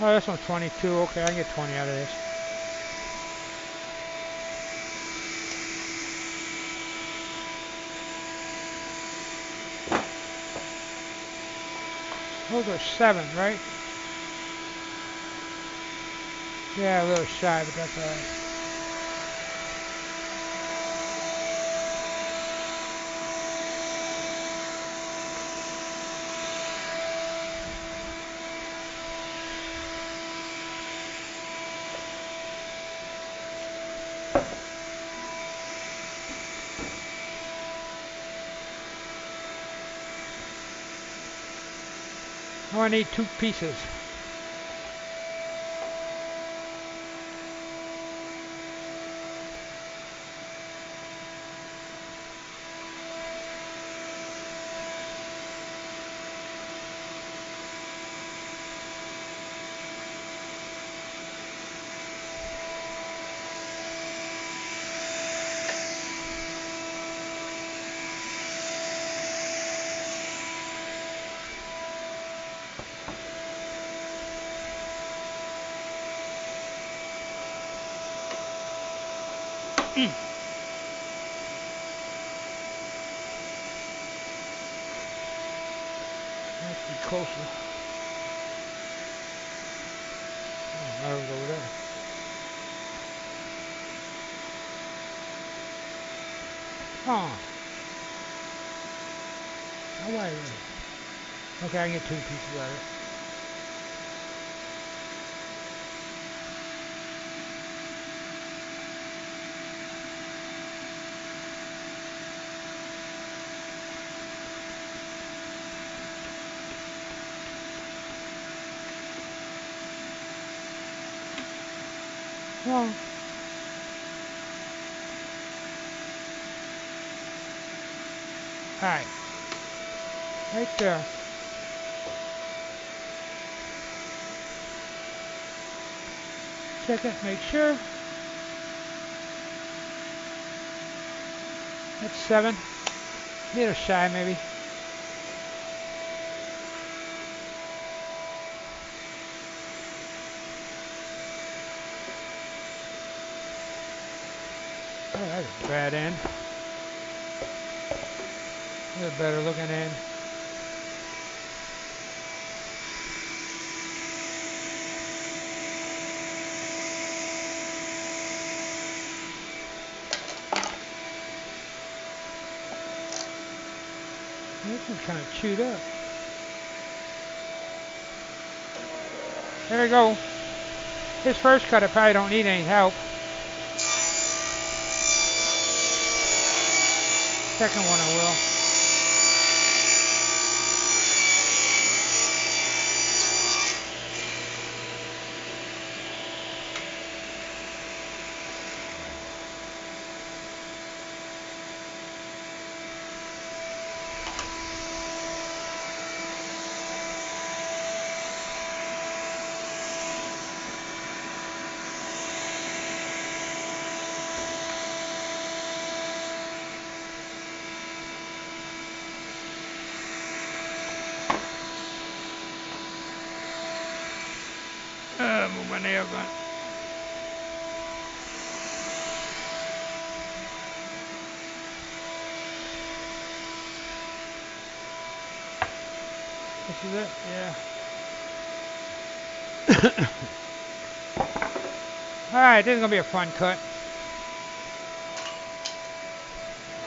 Oh, this one's 22. Okay, I can get 20 out of this. Those are 7, right? Yeah, a little shy, but that's alright. I only need 2 pieces. Let's be closer. Oh, that was over there. Oh. How wide is it? Okay, I can get 2 pieces out of it. Well, alright. Right there. Check it, make sure. That's 7. A little shy, maybe. Oh, that's a bad end. That's a better looking end. This one's kind of chewed up. There we go. His first cut, I probably don't need any help. Second one I will. Move my nail gun. This is it? Yeah. Alright, this is going to be a fun cut.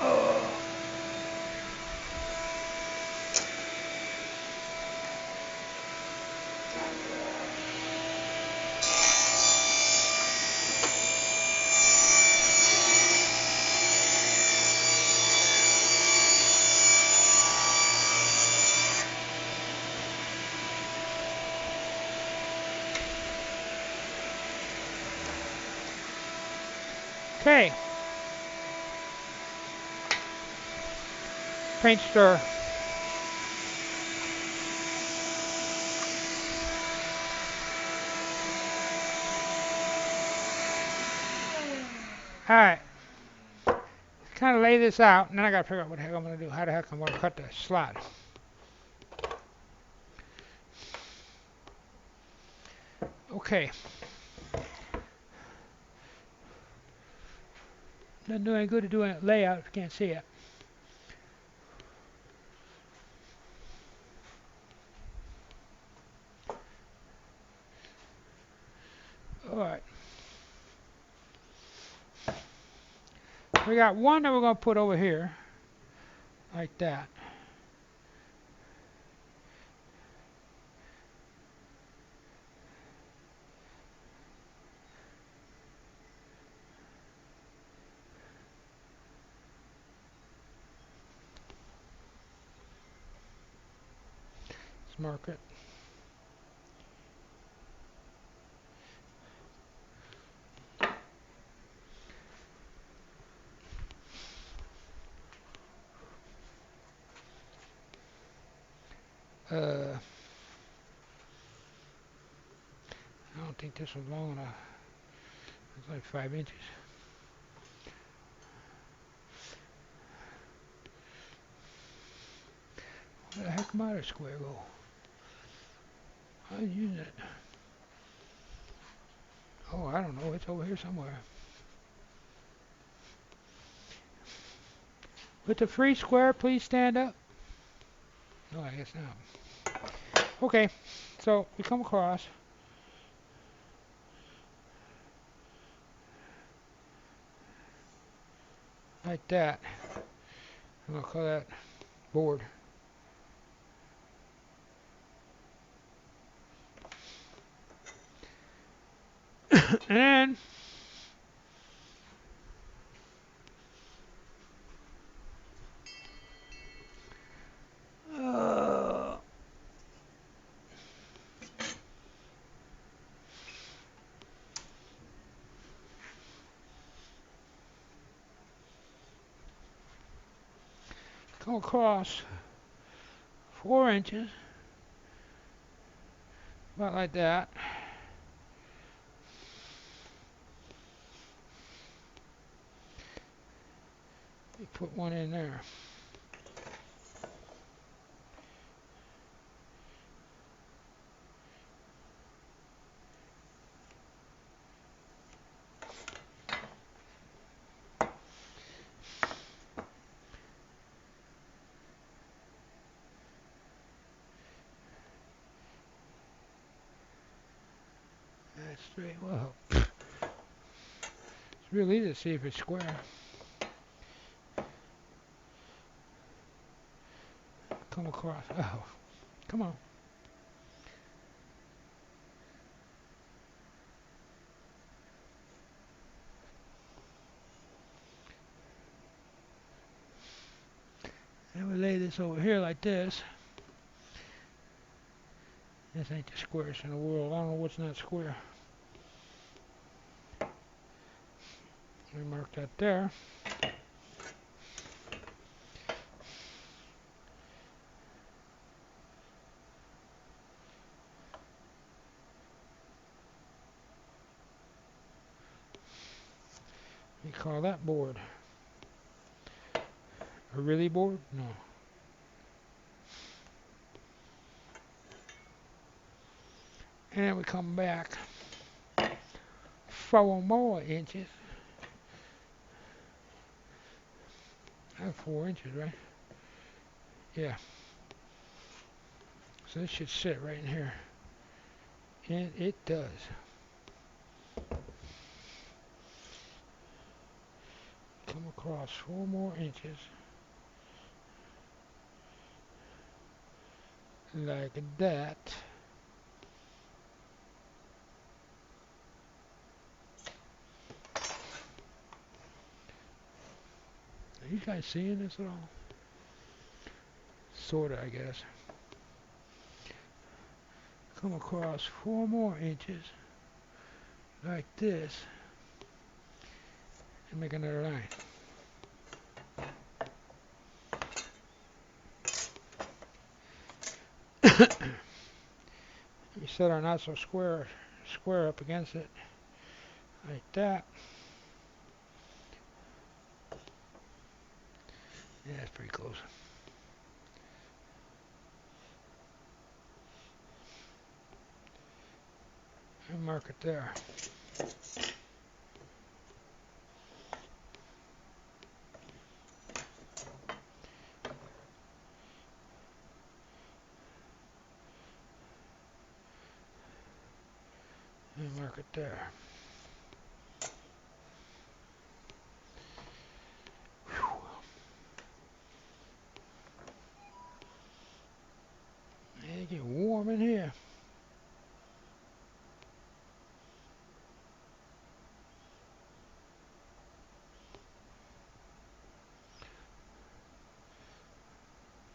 Oh. Okay. Paint stir. Alright, kind of lay this out, and then I gotta figure out what the heck I'm gonna do. How the heck I'm gonna cut the slot. Okay. Doesn't do any good to do a layout if you can't see it. Alright. We got one that we're gonna put over here. Like that. Let's mark it. I don't think this was long enough. It's like 5 inches. Where the heck might a square go? I was using it. Oh, I don't know. It's over here somewhere. With the free square, please stand up. No, I guess not. Okay, so we come across. Like that. I'm going to call that board. And then come across 4 inches. About like that. You put one in there. That's straight. Well, it's real easy to see if it's square. Come across. Oh, come on. And we lay this over here like this. This ain't the squarest in the world. I don't know what's not square. We mark that there. We call that board. A really board? No. And then we come back 4 more inches. That's 4 inches, right? Yeah. So this should sit right in here. And it does. Come across 4 more inches. Like that. Are you guys seeing this at all? Sorta, I guess. Come across 4 more inches. Like this. And make another line. We set our not so square up against it. Like that. Yeah, that's pretty close. I'll mark it there. I'll mark it there. It get warm in here.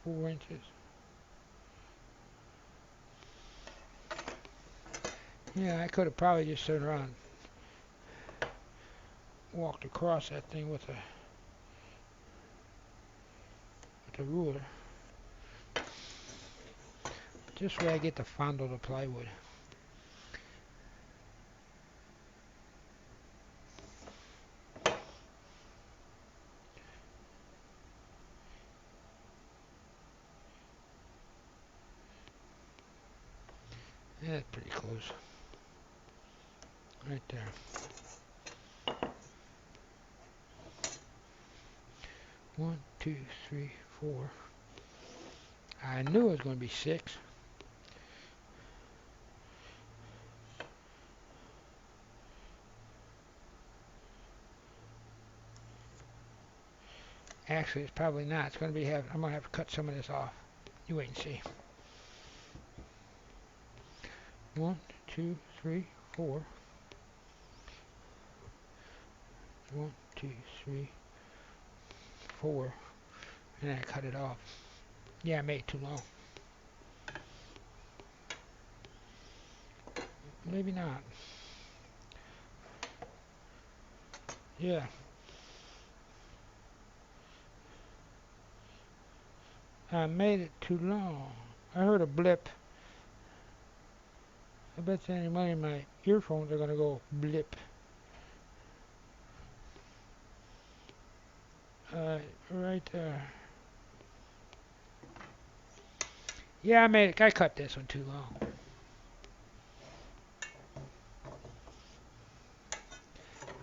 Four inches. Yeah, I could have probably just turned around, walked across that thing with the ruler. Just where I get to fondle the plywood. Yeah, that's pretty close. Right there. 1, 2, 3, 4. I knew it was going to be 6. Actually, it's probably not. It's going to be I'm going to have to cut some of this off. You wait and see. 1, 2, 3, 4. 1, 2, 3, 4. And then I cut it off. Yeah, I made it too long. Maybe not. Yeah. I made it too long. I heard a blip. I bet you any money my earphones are going to go blip. Right there. Yeah, I cut this one too long.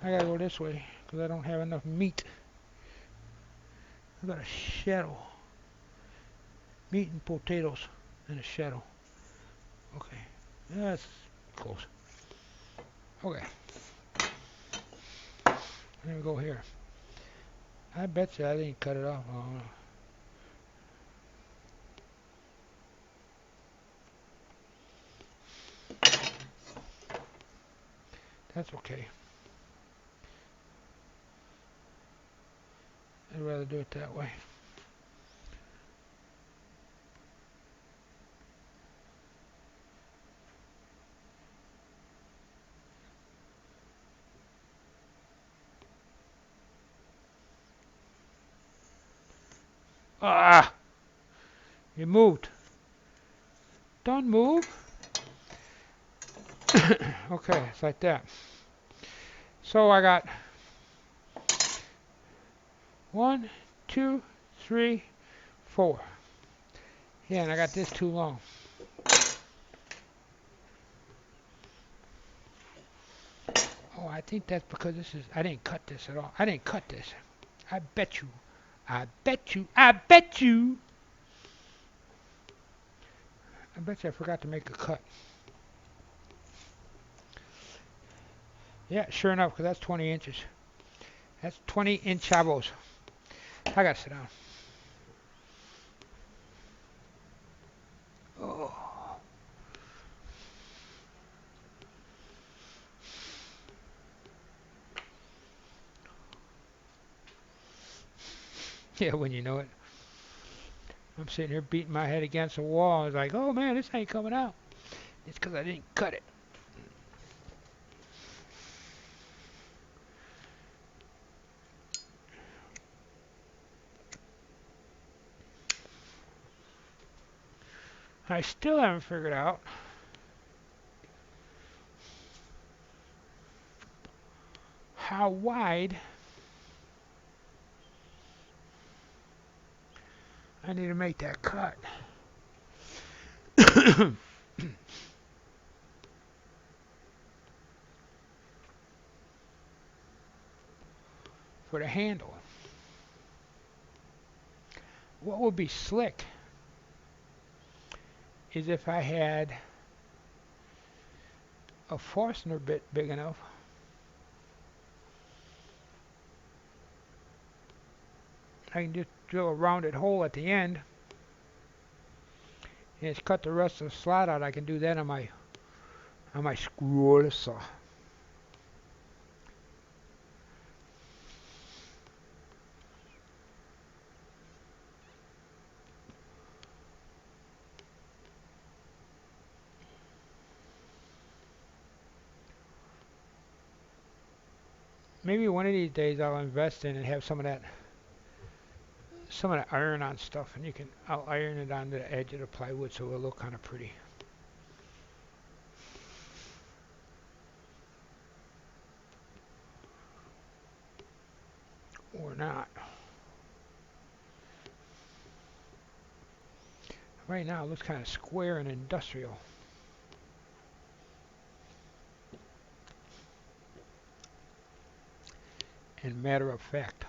I gotta go this way because I don't have enough meat. I got a shadow. Meat and potatoes and a shadow. Okay, that's close. Okay, let me go here. I bet you I didn't cut it off long enough. That's okay. I'd rather do it that way. Ah! You moved. Don't move. Okay, it's like that. So I got 1, 2, 3, 4. Yeah, and I got this too long. Oh, I think that's because I didn't cut this at all. I didn't cut this. I bet you. I bet you. I bet you. I bet you I forgot to make a cut. Yeah, sure enough, because that's 20 inches. That's 20 inchavos. I gotta sit down. Oh. Yeah, when you know it. I'm sitting here beating my head against the wall. I was like, oh man, this ain't coming out. It's because I didn't cut it. I still haven't figured out how wide I need to make that cut. For the handle. What would be slick is if I had a Forstner bit big enough. I can just drill a rounded hole at the end and just cut the rest of the slot out. I can do that on my screw saw. Maybe one of these days I'll invest in and have some of that iron on stuff, and I'll iron it on the edge of the plywood so it'll look kind of pretty. Or not. Right now it looks kind of square and industrial. And matter of fact.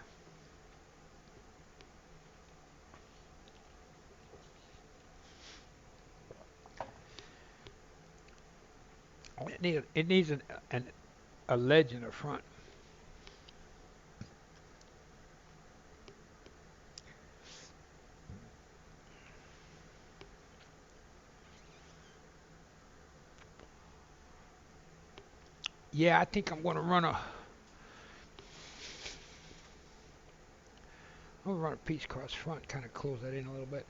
It needs a ledge in the front. Yeah, I think I'm going to run a piece across front, kind of close that in a little bit.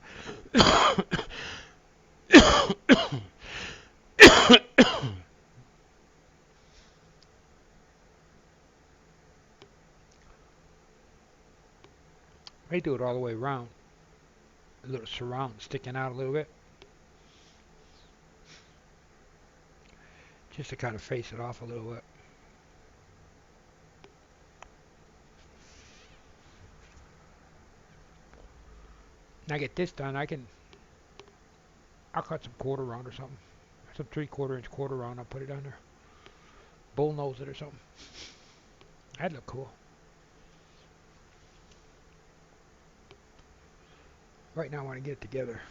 May do it all the way around. A little surround sticking out a little bit. Just to kind of face it off a little bit. When I get this done, I'll cut some quarter round or something. Some 3/4 inch quarter round, I'll put it on there. Bullnose it or something. That'd look cool. Right now I want to get it together.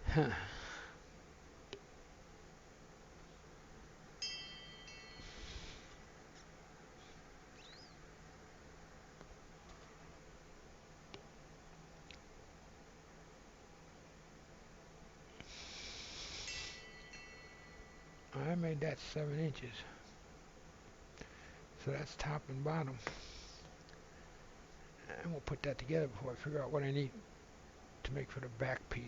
Huh. I made that 7 inches. So that's top and bottom. And we'll put that together before I figure out what I need to make for the back piece.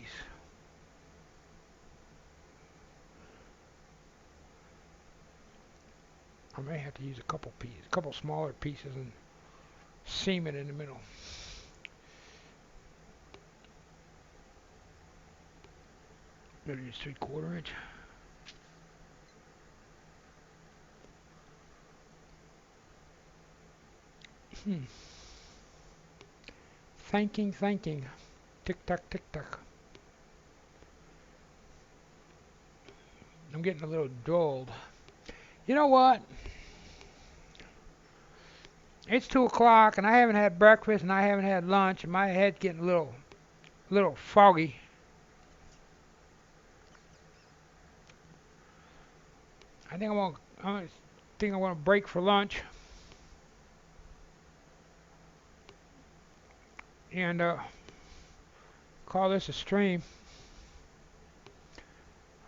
I may have to use a couple smaller pieces and seam it in the middle. Better use 3/4 inch. Thinking. Tick tock. I'm getting a little dulled. You know what? It's 2 o'clock and I haven't had breakfast and I haven't had lunch and my head's getting a little foggy. I think I want to break for lunch and call this a stream.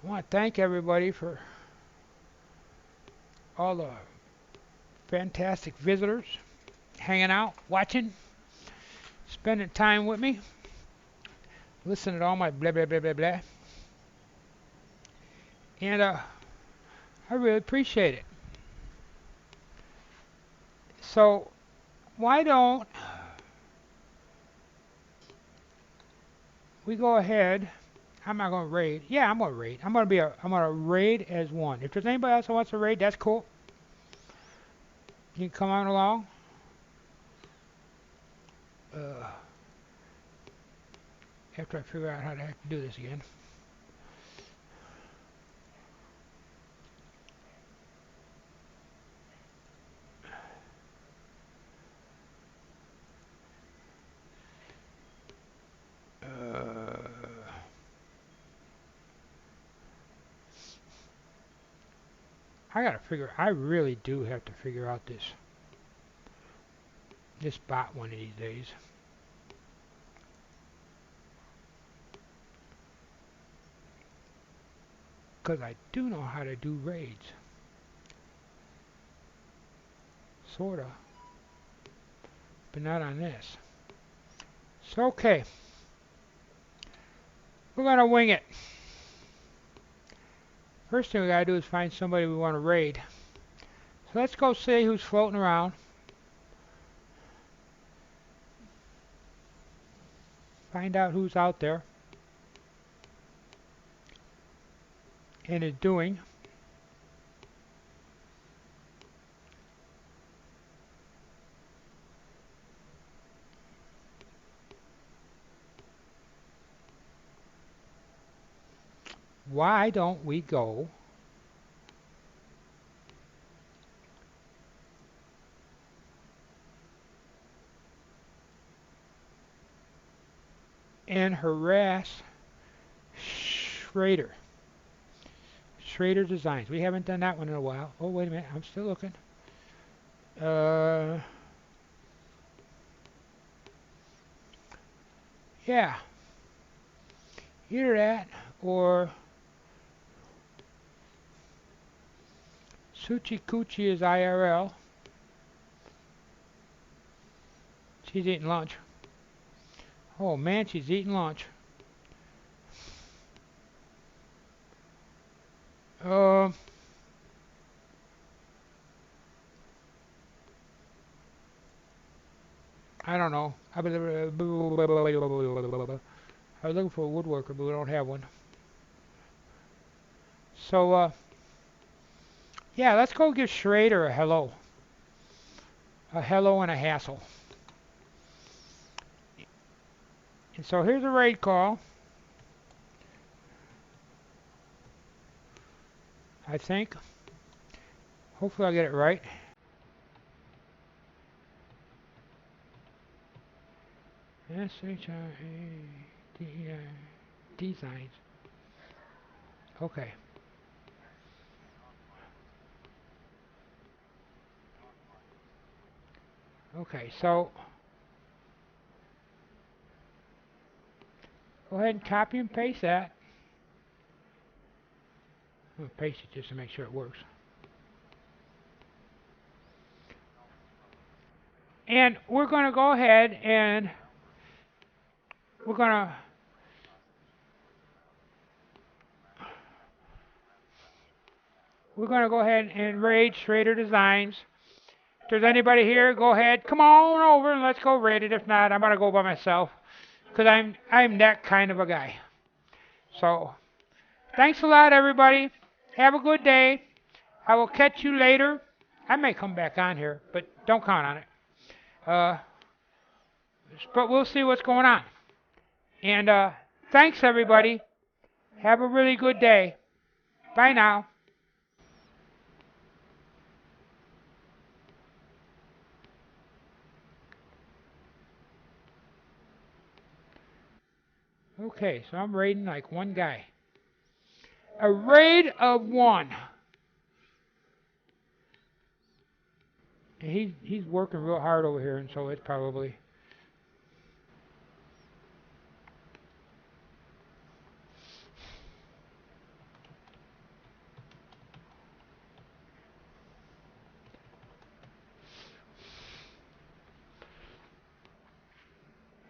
I want to thank everybody for all the fantastic visitors hanging out, watching, spending time with me, listening to all my blah blah blah blah blah. And I really appreciate it. So why don't we go ahead I'm not gonna raid. Yeah, I'm gonna raid. I'm gonna raid as one. If there's anybody else that wants to raid, that's cool. You can come on along. Uh, After I figure out how to do this again. Uh, I really do have to figure out this bot one of these days. Because I do know how to do raids. Sorta. But not on this. So, okay. We're gonna wing it. First thing we gotta do is find somebody we want to raid. So let's go see who's floating around. Find out who's out there. And is doing. Why don't we go and harass Schrader? Schrader Designs. We haven't done that one in a while. Oh, wait a minute. I'm still looking. Uh, yeah. Either that or Suchi Coochie is IRL. She's eating lunch. Oh man, she's eating lunch. Um, I don't know. I was looking for a woodworker, but we don't have one. So, yeah, let's go give Schrader a hello. A hello and a hassle. And so here's a raid call. I think. Hopefully I'll get it right. SHRADER Designs. Okay. Okay, so go ahead and copy and paste that. I'm going to paste it just to make sure it works. And we're going to go ahead and we're going to go ahead and raid Schrader Designs. If there's anybody here, go ahead. Come on over and let's go raid it. If not, I'm going to go by myself because I'm that kind of a guy. So, thanks a lot, everybody. Have a good day. I will catch you later. I may come back on here, but don't count on it. Uh, but we'll see what's going on. And thanks, everybody. Have a really good day. Bye now. Okay, so I'm raiding like one guy. A raid of one. And he's working real hard over here, and so it's probably.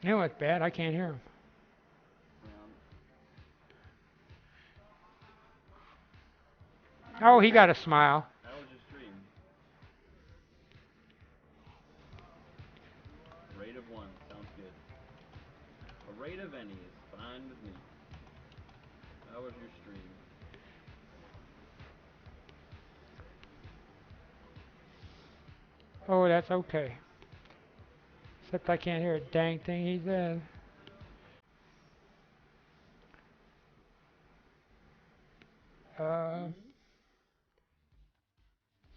You know what's bad? I can't hear him. Oh, he got a smile. How was your stream? Rate of one. Sounds good. A rate of any is fine with me. How was your stream? Oh, that's okay. Except I can't hear a dang thing he said. Let's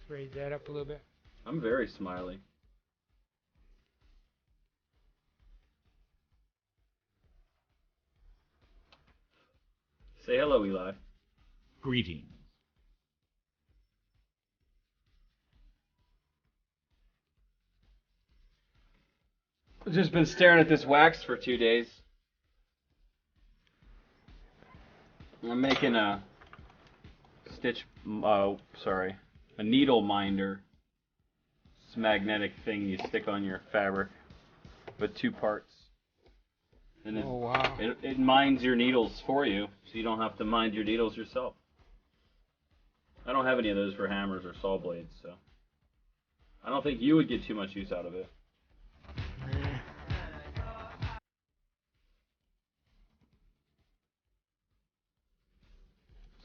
raise that up a little bit. I'm very smiley. Say hello, Eli. Greetings. I've just been staring at this wax for 2 days. I'm making a stitch, a needle minder. It's a magnetic thing you stick on your fabric with 2 parts. And Oh, wow. it minds your needles for you, so you don't have to mind your needles yourself. I don't have any of those for hammers or saw blades, so I don't think you would get too much use out of it.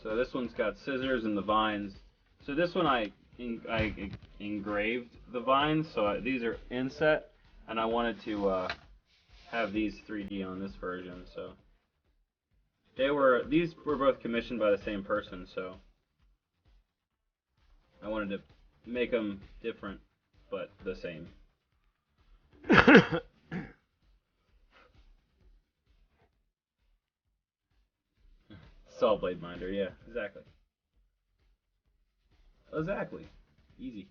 So this one's got scissors and the vines. So this one I engraved the vines, so these are inset, and I wanted to have these 3D on this version. So these were both commissioned by the same person, so I wanted to make them different but the same. Saw blade minder, yeah, exactly. Exactly. Easy.